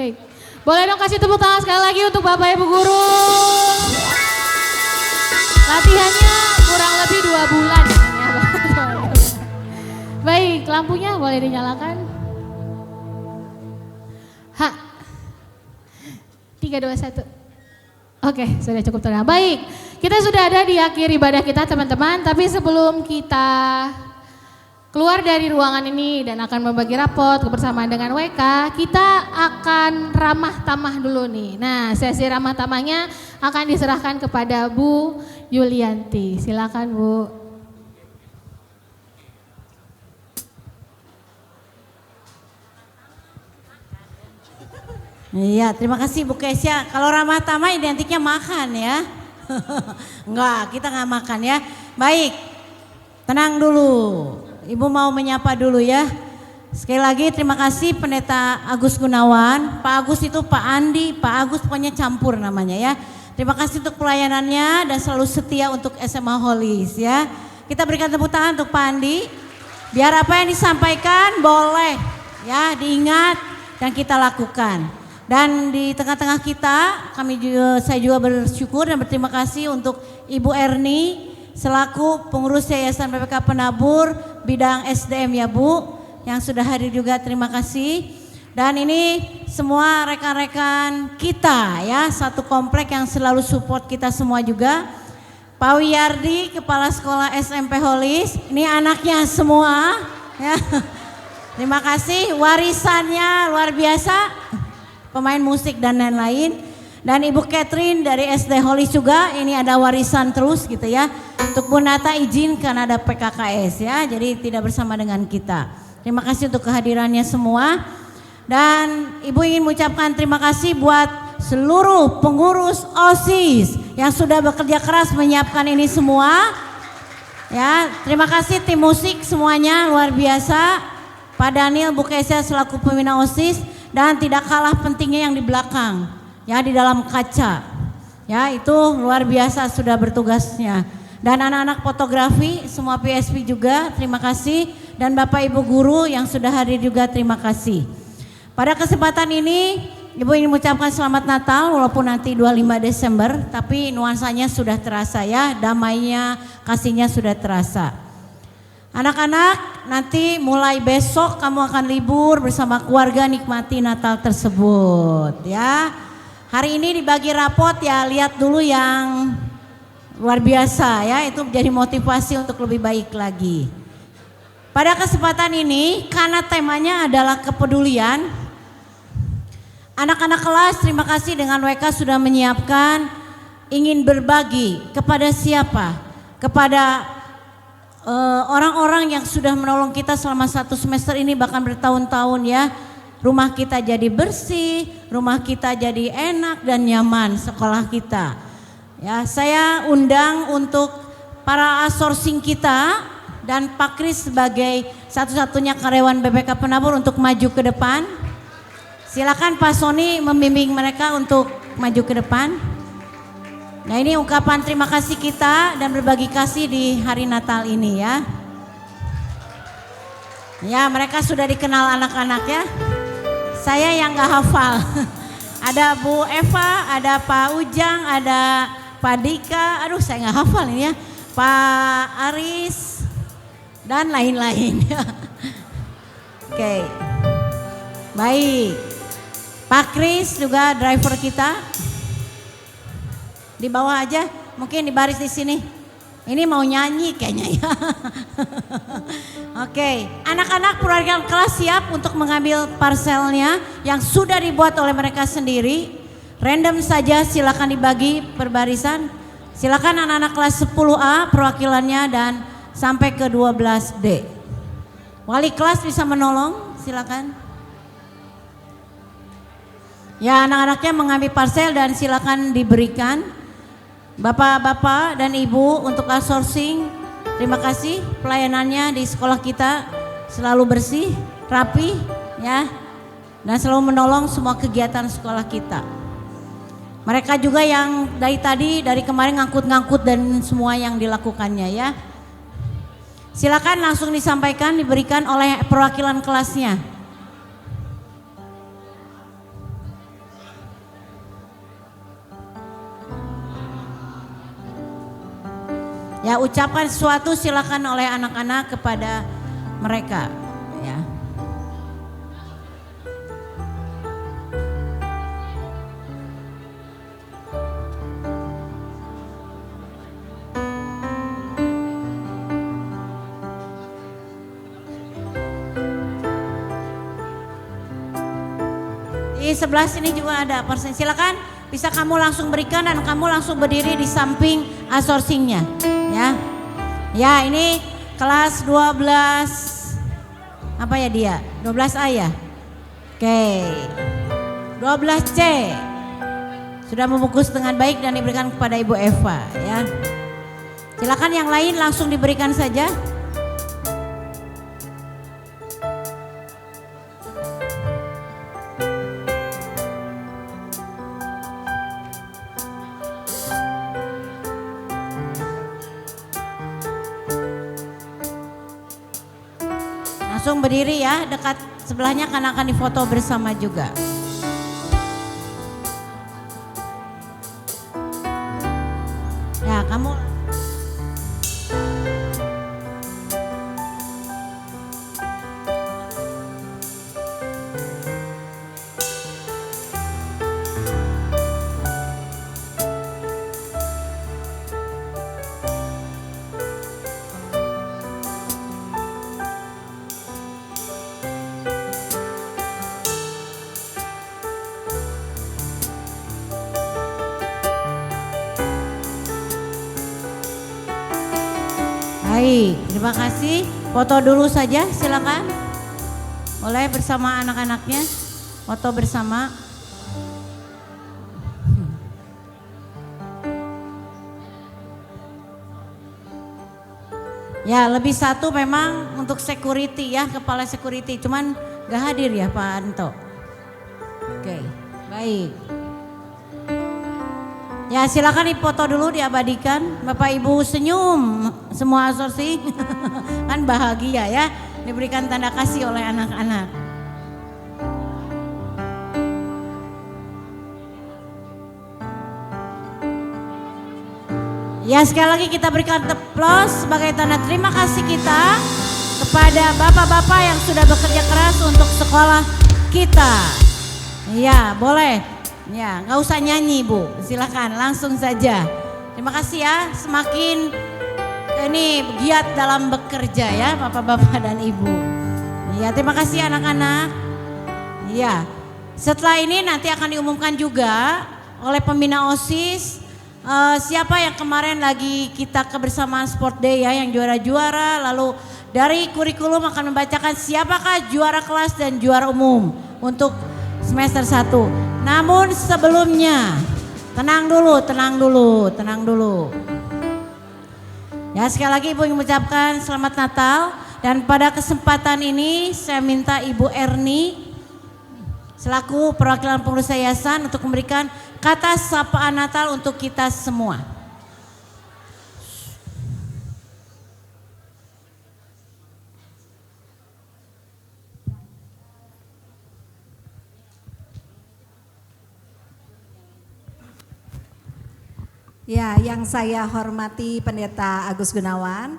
[SPEAKER 11] Cek. Boleh dong kasih tepuk tangan sekali lagi untuk Bapak Ibu Guru. Latihannya kurang lebih 2 bulan. Baik, lampunya boleh dinyalakan. 3, 2, 1. Oke, sudah cukup tenang. Baik, kita sudah ada di akhir ibadah kita teman-teman. Tapi sebelum kita keluar dari ruangan ini dan akan membagi rapot kebersamaan dengan WK, kita akan ramah tamah dulu nih. Nah, sesi ramah tamahnya akan diserahkan kepada Bu Yulianti. Silakan Bu.
[SPEAKER 12] Iya, terima kasih Bu Kesya. Kalau ramah tamah identiknya makan ya. Enggak, kita nggak makan ya. Baik, tenang dulu. Ibu mau menyapa dulu ya. Sekali lagi terima kasih Pendeta Agus Gunawan. Pak Agus itu Pak Andi, Pak Agus pokoknya campur namanya ya. Terima kasih untuk pelayanannya dan selalu setia untuk SMA Holis ya. Kita berikan tepuk tangan untuk Pak Andi. Biar apa yang disampaikan boleh ya diingat dan kita lakukan. Dan di tengah-tengah kita, saya juga bersyukur dan berterima kasih untuk Ibu Erni selaku pengurus Yayasan PPK Penabur bidang SDM ya Bu, yang sudah hadir juga, terima kasih. Dan ini semua rekan-rekan kita ya, satu komplek yang selalu support kita semua juga. Pak Wiyardi, Kepala Sekolah SMP Holis, ini anaknya semua ya. Terima kasih, warisannya luar biasa. Pemain musik dan lain-lain. Dan Ibu Catherine dari SD Holis juga, ini ada warisan terus gitu ya. Untuk Bu Nata izin karena ada PKKS ya, jadi tidak bersama dengan kita. Terima kasih untuk kehadirannya semua. Dan Ibu ingin mengucapkan terima kasih buat seluruh pengurus OSIS yang sudah bekerja keras menyiapkan ini semua. Ya, terima kasih tim musik semuanya luar biasa. Pak Daniel, Bu Kesya selaku pembina OSIS. Dan tidak kalah pentingnya yang di belakang, ya di dalam kaca, ya itu luar biasa sudah bertugasnya. Dan anak-anak fotografi, semua PSP juga terima kasih. Dan Bapak Ibu Guru yang sudah hadir juga terima kasih. Pada kesempatan ini Ibu ingin mengucapkan selamat Natal walaupun nanti 25 Desember, tapi nuansanya sudah terasa ya, damainya, kasihnya sudah terasa. Anak-anak, nanti mulai besok kamu akan libur bersama keluarga, nikmati Natal tersebut ya. Hari ini dibagi rapot ya, lihat dulu yang luar biasa ya, itu menjadi motivasi untuk lebih baik lagi. Pada kesempatan ini karena temanya adalah kepedulian, anak-anak kelas terima kasih dengan WK sudah menyiapkan ingin berbagi kepada siapa? Kepada orang-orang yang sudah menolong kita selama 1 semester ini, bahkan bertahun-tahun ya. Rumah kita jadi bersih, rumah kita jadi enak dan nyaman sekolah kita. Ya, saya undang untuk para outsourcing kita dan Pak Kris sebagai satu-satunya karyawan BPK Penabur untuk maju ke depan. Silakan Pak Sony membimbing mereka untuk maju ke depan. Nah, ini ungkapan terima kasih kita dan berbagi kasih di hari Natal ini ya. Ya, mereka sudah dikenal anak-anak ya. Saya yang gak hafal. Ada Bu Eva, ada Pak Ujang, ada Pak Dika. Aduh, saya gak hafal ini ya. Pak Aris dan lain-lain. Oke. Baik. Pak Kris juga driver kita. Di bawah aja, mungkin di baris di sini. Ini mau nyanyi kayaknya ya. Oke, anak-anak perwakilan kelas siap untuk mengambil parselnya yang sudah dibuat oleh mereka sendiri. Random saja, silakan dibagi per barisan. Silakan anak-anak kelas 10A perwakilannya dan sampai ke 12D. Wali kelas bisa menolong, silakan. Ya, anak-anaknya mengambil parcel dan silakan diberikan. Bapak-bapak dan ibu untuk outsourcing, terima kasih pelayanannya di sekolah kita selalu bersih, rapi ya, dan selalu menolong semua kegiatan sekolah kita. Mereka juga yang dari kemarin ngangkut-ngangkut dan semua yang dilakukannya ya. Silakan langsung disampaikan, diberikan oleh perwakilan kelasnya. Ya, ucapkan sesuatu silakan oleh anak-anak kepada mereka. Ya. Di sebelah sini juga ada person. Silakan bisa kamu langsung berikan dan kamu langsung berdiri di samping outsourcingnya. Ya. Ya, ini kelas 12 apa ya dia? 12A ya? Oke. 12C. Sudah membungkus dengan baik dan diberikan kepada Ibu Eva ya. Silakan yang lain langsung diberikan saja. Langsung berdiri ya, dekat sebelahnya karena akan difoto bersama juga. Ya, kamu baik, terima kasih. Foto dulu saja, silakan. Boleh bersama anak-anaknya, foto bersama. Ya, lebih satu memang untuk security ya, kepala security. Cuman gak hadir ya Pak Anto. Oke, baik. Ya, silakan dipoto dulu, diabadikan. Bapak Ibu senyum semua outsourcing. Kan bahagia ya, diberikan tanda kasih oleh anak-anak. Ya, sekali lagi kita berikan aplaus sebagai tanda terima kasih kita kepada bapak-bapak yang sudah bekerja keras untuk sekolah kita. Ya, boleh. Ya, nggak usah nyanyi Bu, silakan langsung saja. Terima kasih ya, semakin ini giat dalam bekerja ya Bapak-bapak dan Ibu. Ya, terima kasih anak-anak. Ya, setelah ini nanti akan diumumkan juga oleh pembina OSIS siapa yang kemarin lagi kita kebersamaan Sport Day ya, yang juara-juara. Lalu dari kurikulum akan membacakan siapakah juara kelas dan juara umum untuk semester 1. Namun sebelumnya, tenang dulu. Ya, sekali lagi Ibu ingin mengucapkan selamat Natal. Dan pada kesempatan ini saya minta Ibu Erni selaku perwakilan pengurus yayasan untuk memberikan kata sapaan Natal untuk kita semua.
[SPEAKER 13] Ya, yang saya hormati Pendeta Agus Gunawan,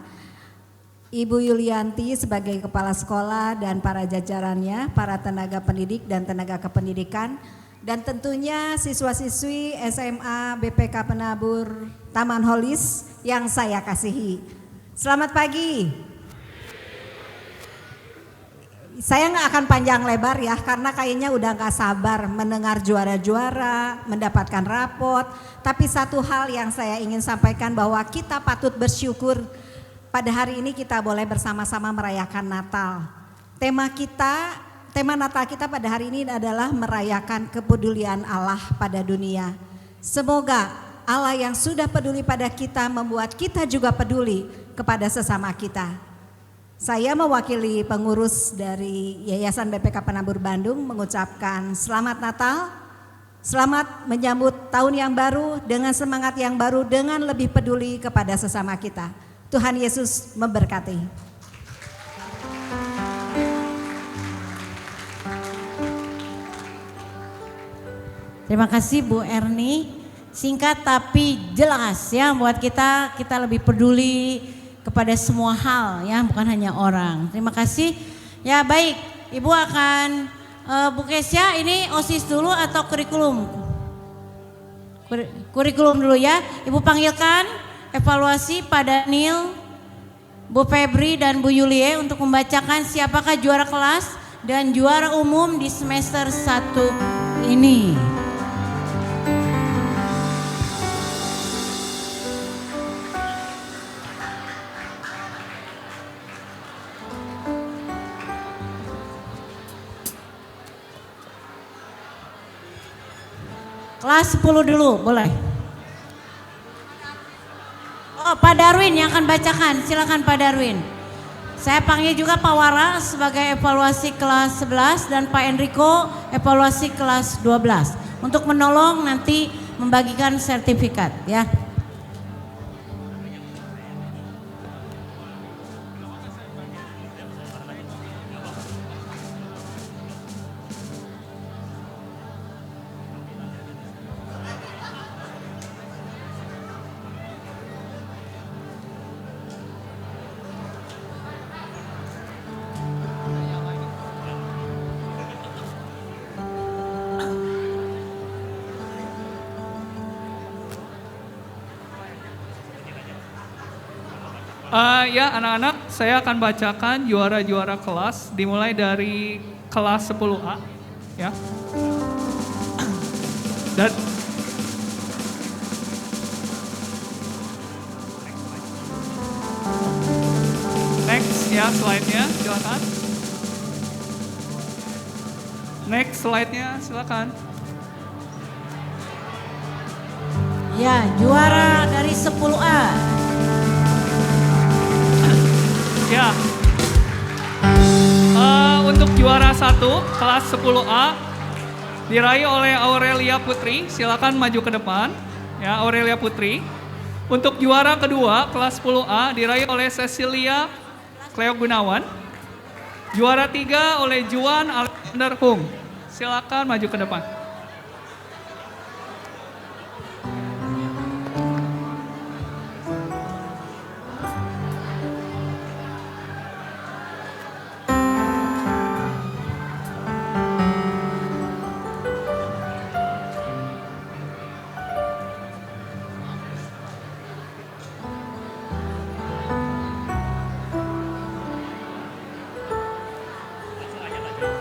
[SPEAKER 13] Ibu Yulianti sebagai Kepala Sekolah dan para jajarannya, para tenaga pendidik dan tenaga kependidikan, dan tentunya siswa-siswi SMA BPK Penabur Taman Holis yang saya kasihi. Selamat pagi. Saya nggak akan panjang lebar ya, karena kayaknya udah nggak sabar mendengar juara-juara, mendapatkan rapot. Tapi satu hal yang saya ingin sampaikan bahwa kita patut bersyukur pada hari ini kita boleh bersama-sama merayakan Natal. Tema Natal kita pada hari ini adalah merayakan kepedulian Allah pada dunia. Semoga Allah yang sudah peduli pada kita membuat kita juga peduli kepada sesama kita. Saya mewakili pengurus dari Yayasan BPK Penabur Bandung mengucapkan selamat Natal. Selamat menyambut tahun yang baru dengan semangat yang baru, dengan lebih peduli kepada sesama kita. Tuhan Yesus memberkati.
[SPEAKER 12] Terima kasih Bu Erni. Singkat tapi jelas ya, buat kita lebih peduli kepada semua hal ya, bukan hanya orang. Terima kasih. Ya baik, Ibu akan Bu Kesya ini OSIS dulu atau kurikulum? Kurikulum dulu ya. Ibu panggilkan evaluasi Pak Daniel, Bu Febri dan Bu Yulie untuk membacakan siapakah juara kelas dan juara umum di semester 1 ini. Kelas 10 dulu, boleh. Oh, Pak Darwin yang akan bacakan, silakan Pak Darwin. Saya panggil juga Pak Wara sebagai evaluasi kelas 11 dan Pak Enrico evaluasi kelas 12 untuk menolong nanti membagikan sertifikat ya.
[SPEAKER 14] Ya anak-anak, saya akan bacakan juara-juara kelas dimulai dari kelas 10A ya. Dan next ya slide-nya silakan. Next slide-nya silakan.
[SPEAKER 12] Ya, juara dari 10A.
[SPEAKER 14] Ya, untuk juara 1 kelas 10A diraih oleh Aurelia Putri, silakan maju ke depan ya Aurelia Putri. Untuk juara kedua kelas 10A diraih oleh Cecilia Cleo Gunawan. Juara 3 oleh Juan Alexander Hung, silakan maju ke depan.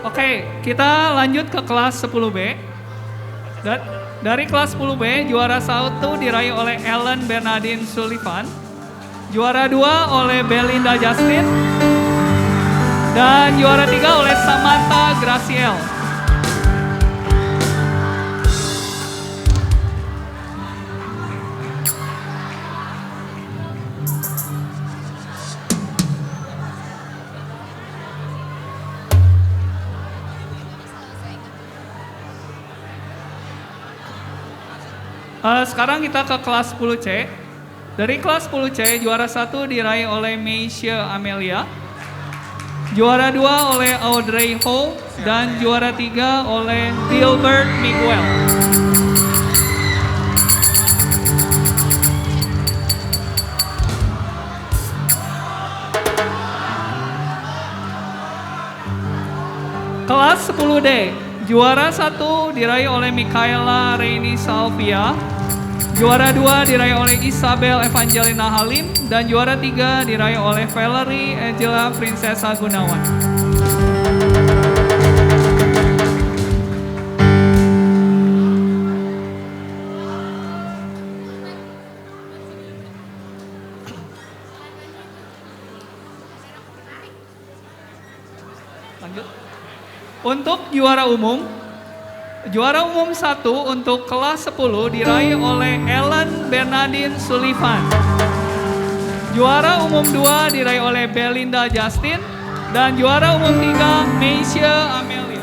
[SPEAKER 14] Oke, kita lanjut ke kelas 10B. Dari kelas 10B, juara 1 diraih oleh Ellen Bernardine Sullivan. Juara 2 oleh Belinda Justin. Dan juara 3 oleh Samantha Graciel. Sekarang kita ke kelas 10C. Dari kelas 10C, juara 1 diraih oleh Meisha Amelia. Juara 2 oleh Audrey Ho. Dan juara 3 oleh Gilbert Miguel. Kelas 10D. Juara 1 diraih oleh Michaela Reini Salvia. Juara 2 diraih oleh Isabel Evangelina Halim. Dan juara 3 diraih oleh Valerie Angela Prinsesa Gunawan. Lanjut. Untuk juara umum 1 untuk kelas 10 diraih oleh Ellen Bernardine Sullivan. Juara umum 2 diraih oleh Belinda Justin. Dan juara umum 3 Meisha Amelia.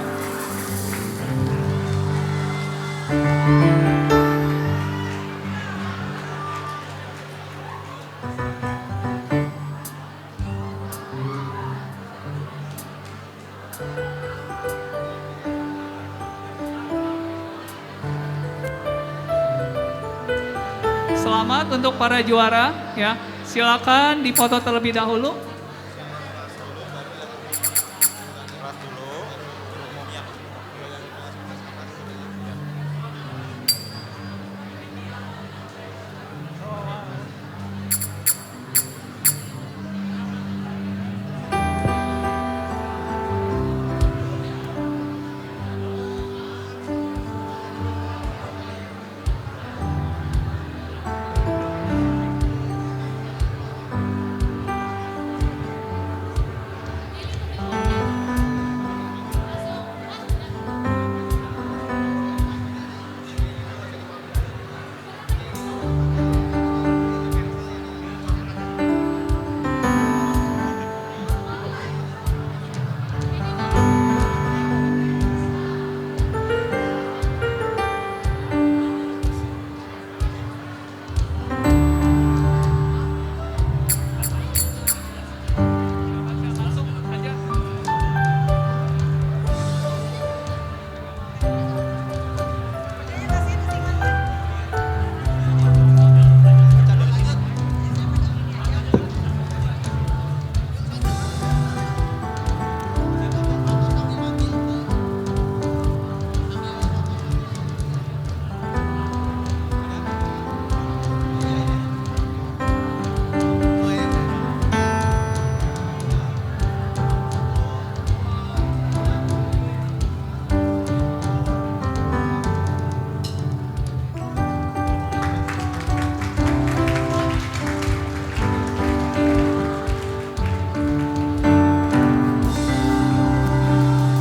[SPEAKER 14] Selamat untuk para juara ya. Silakan difoto terlebih dahulu.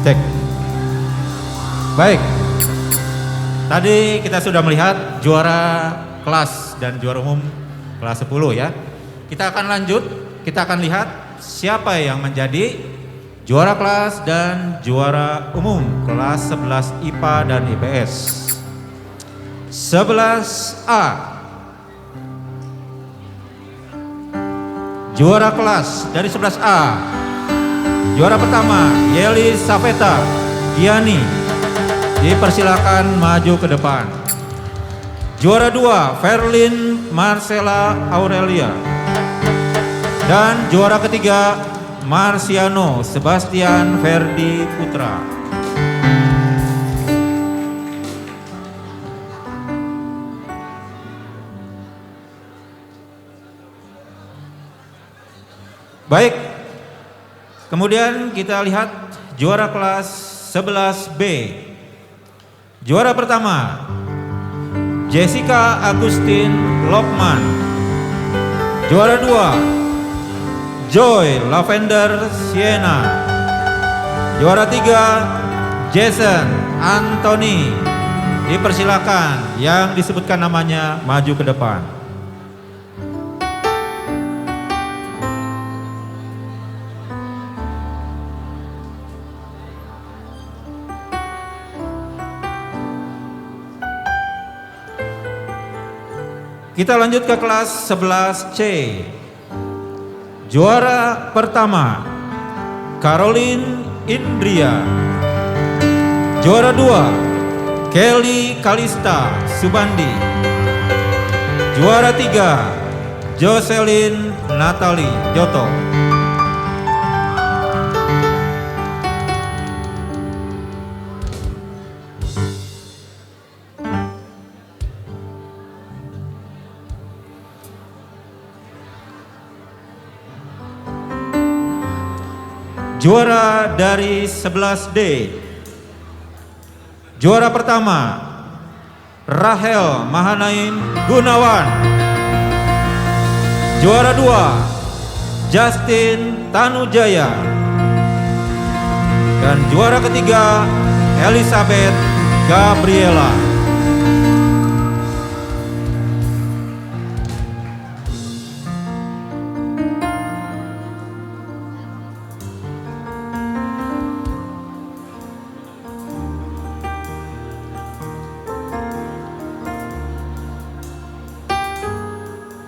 [SPEAKER 15] Cek. Baik. Tadi kita sudah melihat juara kelas dan juara umum kelas 10 ya. Kita akan lanjut, kita akan lihat siapa yang menjadi juara kelas dan juara umum kelas 11 IPA dan IPS. 11A. Juara kelas dari 11A. Juara pertama, Yeli Safeta Giani. Dipersilakan maju ke depan. Juara 2, Verlin Marcella Aurelia. Dan juara ketiga, Marciano Sebastian Ferdi Putra. Baik. Kemudian kita lihat juara kelas 11B. Juara pertama, Jessica Agustin Lokman. Juara 2, Joy Lavender Siena. Juara 3, Jason Anthony. Dipersilakan yang disebutkan namanya maju ke depan. Kita lanjut ke kelas 11C. Juara pertama, Caroline Indria. Juara 2, Kelly Kalista Subandi. Juara 3, Jocelyn Natali Joto. Juara dari 11D. Juara pertama, Rahel Mahanaim Gunawan. Juara 2, Justin Tanujaya. Dan juara ketiga, Elizabeth Gabriela.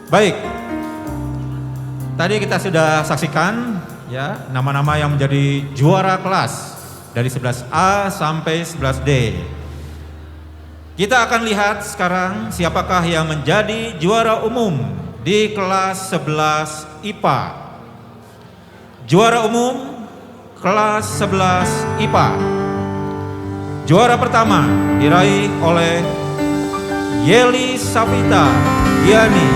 [SPEAKER 15] Baik, tadi kita sudah saksikan ya nama-nama yang menjadi juara kelas dari 11A sampai 11D. Kita akan lihat sekarang siapakah yang menjadi juara umum di kelas 11 IPA. Juara umum kelas 11 IPA. Juara pertama diraih oleh Yeli Safita Giani.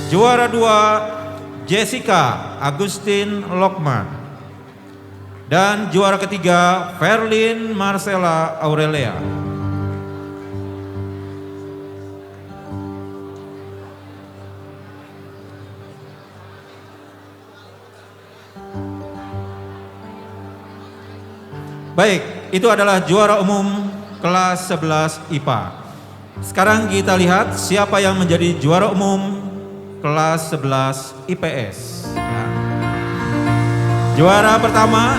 [SPEAKER 15] Juara 2 Jessica Agustin Lokman. Dan juara ketiga Verlin Marcella Aurelia. Baik, itu adalah juara umum kelas 11 IPA. Sekarang kita lihat siapa yang menjadi juara umum kelas 11 IPS. Juara pertama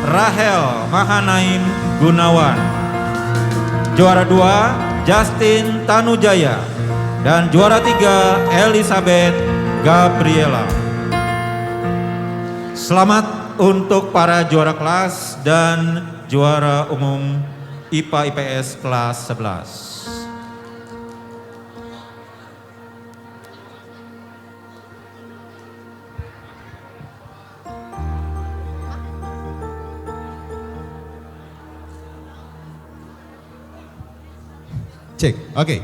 [SPEAKER 15] Rahel Mahanaim Gunawan. Juara 2 Justin Tanujaya. Dan juara 3 Elizabeth Gabriela. Selamat untuk para juara kelas dan juara umum IPA IPS kelas 11.
[SPEAKER 16] Cek, oke.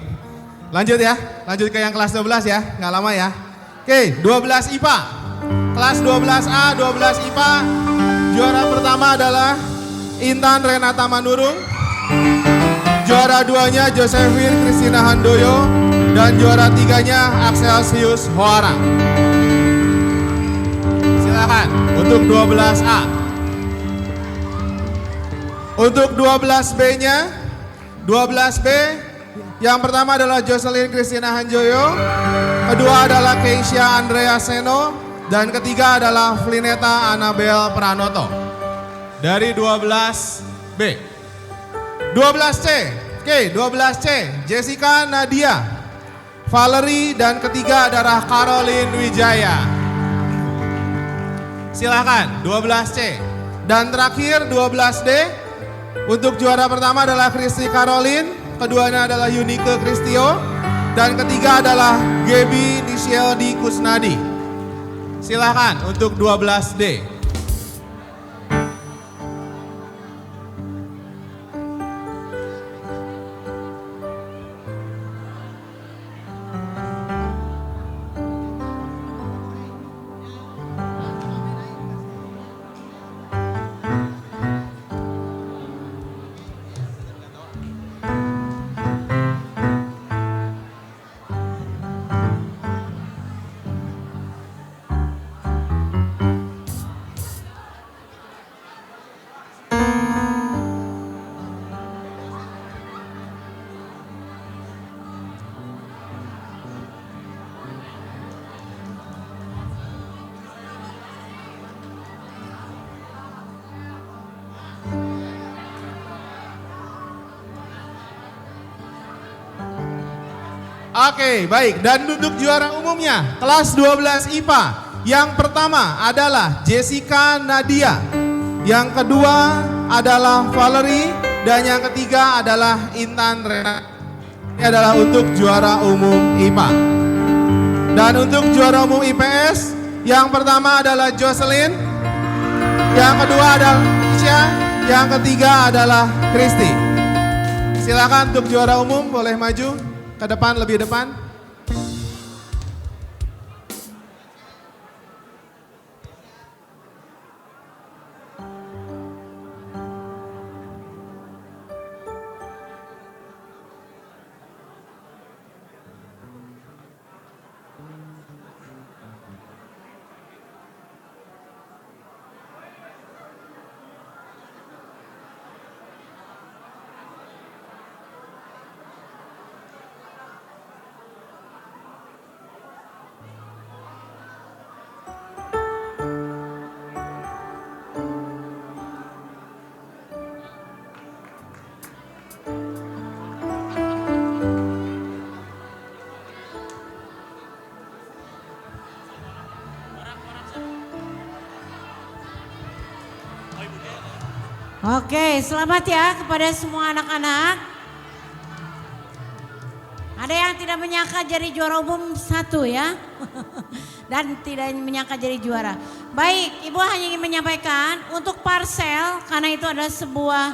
[SPEAKER 16] Lanjut ya, lanjut ke yang kelas 12 ya, nggak lama ya. Oke, 12 IPA. Kelas 12A, 12 IPA. Juara pertama adalah Intan Renata Manurung. Juara 2-nya Josephine Christina Handoyo. Dan juara 3-nya Axelsius Hoara. Silakan untuk 12A. Untuk 12B-nya, 12B yang pertama adalah Jocelyn Christina Hanjoyo, kedua adalah Keisha Andrea Seno, dan ketiga adalah Flineta Anabel Pranoto. Dari 12B. 12C, oke 12C, Jessica Nadia, Valerie, dan ketiga adalah Caroline Wijaya. Silakan 12C. Dan terakhir 12D, untuk juara pertama adalah Kristi Caroline, keduanya adalah Yunike Kristio, dan ketiga adalah Gaby Nishieldi Kusnadi. Silakan untuk 12D. Oke, baik. Dan untuk juara umumnya, kelas 12 IPA. Yang pertama adalah Jessica Nadia. Yang kedua adalah Valerie. Dan yang ketiga adalah Intan Renata. Ini adalah untuk juara umum IPA. Dan untuk juara umum IPS, yang pertama adalah Jocelyn. Yang kedua adalah Isya. Yang ketiga adalah Kristi. Silakan untuk juara umum boleh maju ke depan, lebih depan.
[SPEAKER 12] Oke, selamat ya kepada semua anak-anak. Ada yang tidak menyangka jadi juara umum 1 ya. Dan tidak menyangka jadi juara. Baik, Ibu hanya ingin menyampaikan untuk parsel, karena itu adalah sebuah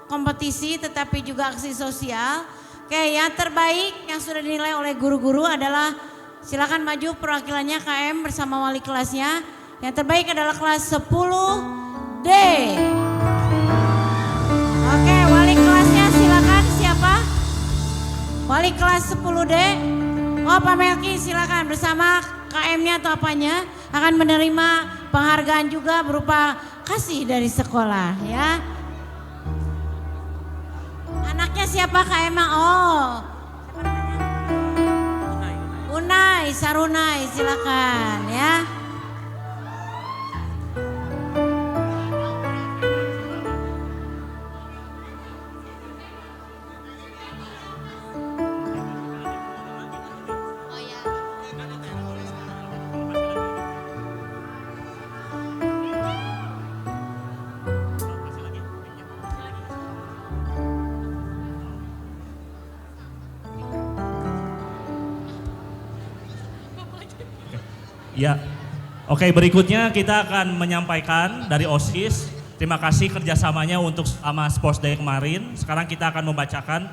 [SPEAKER 12] kompetisi tetapi juga aksi sosial. Oke, yang terbaik yang sudah dinilai oleh guru-guru adalah silakan maju perwakilannya KM bersama wali kelasnya. Yang terbaik adalah kelas 10D. Oke, wali kelasnya silakan siapa? Wali kelas 10D. Oh, Pak Melki silakan bersama KM-nya atau apanya akan menerima penghargaan juga berupa kasih dari sekolah ya. Anaknya siapa KM? Oh, Unai, Sarunai silakan ya.
[SPEAKER 17] Ya, oke, berikutnya kita akan menyampaikan dari OSIS. Terima kasih kerjasamanya untuk sama Sports Day kemarin. Sekarang kita akan membacakan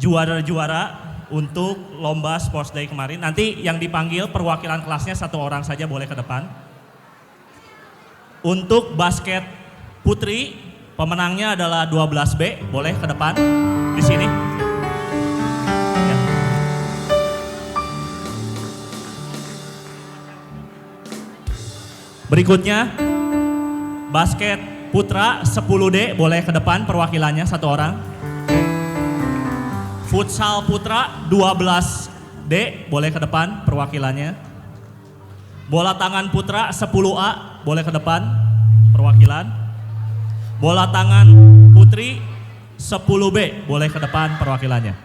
[SPEAKER 17] juara-juara untuk lomba Sports Day kemarin. Nanti yang dipanggil perwakilan kelasnya 1 orang saja boleh ke depan. Untuk basket putri, pemenangnya adalah 12B, boleh ke depan di sini. Berikutnya, basket putra 10D boleh ke depan perwakilannya 1 orang. Futsal putra 12D boleh ke depan perwakilannya. Bola tangan putra 10A boleh ke depan perwakilan. Bola tangan putri 10B boleh ke depan perwakilannya.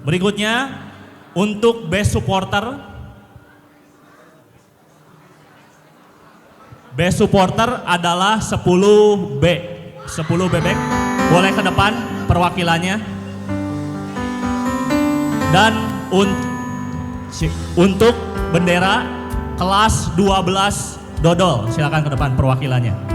[SPEAKER 17] Berikutnya, untuk best supporter adalah 10B. 10 bebek boleh ke depan perwakilannya. Dan untuk bendera kelas 12 dodol silakan ke depan perwakilannya.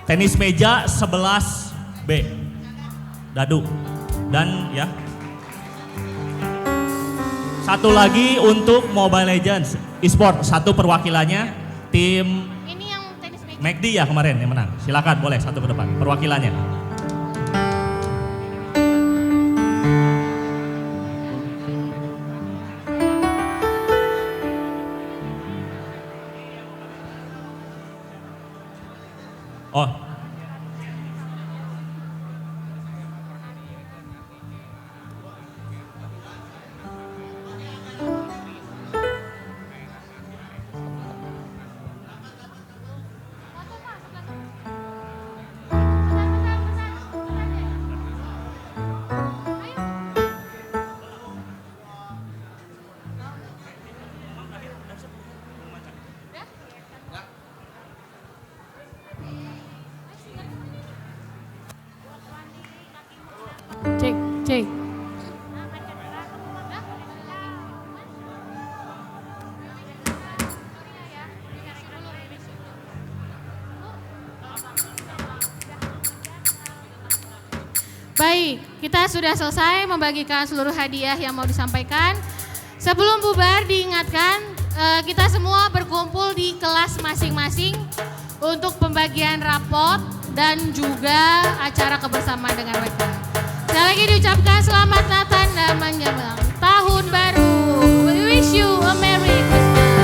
[SPEAKER 17] Tenis meja 11B, dadu. Dan ya, satu lagi untuk Mobile Legends eSport, 1 perwakilannya tim McD ya kemarin yang menang. Silakan boleh 1 ke depan perwakilannya. Oh.
[SPEAKER 11] Cek. Baik, kita sudah selesai membagikan seluruh hadiah yang mau disampaikan. Sebelum bubar diingatkan kita semua berkumpul di kelas masing-masing untuk pembagian rapot dan juga acara kebersamaan dengan mereka. Sekali lagi diucapkan selamat Natal dan menjelang tahun baru. We wish you a Merry Christmas.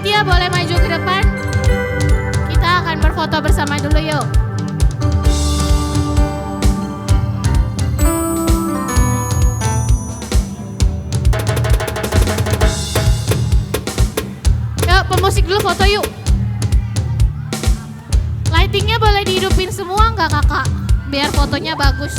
[SPEAKER 11] panitia boleh maju ke depan. Kita akan berfoto bersama dulu yuk. Yuk pemusik dulu foto yuk. Lightingnya boleh dihidupin semua nggak kakak? Biar fotonya bagus.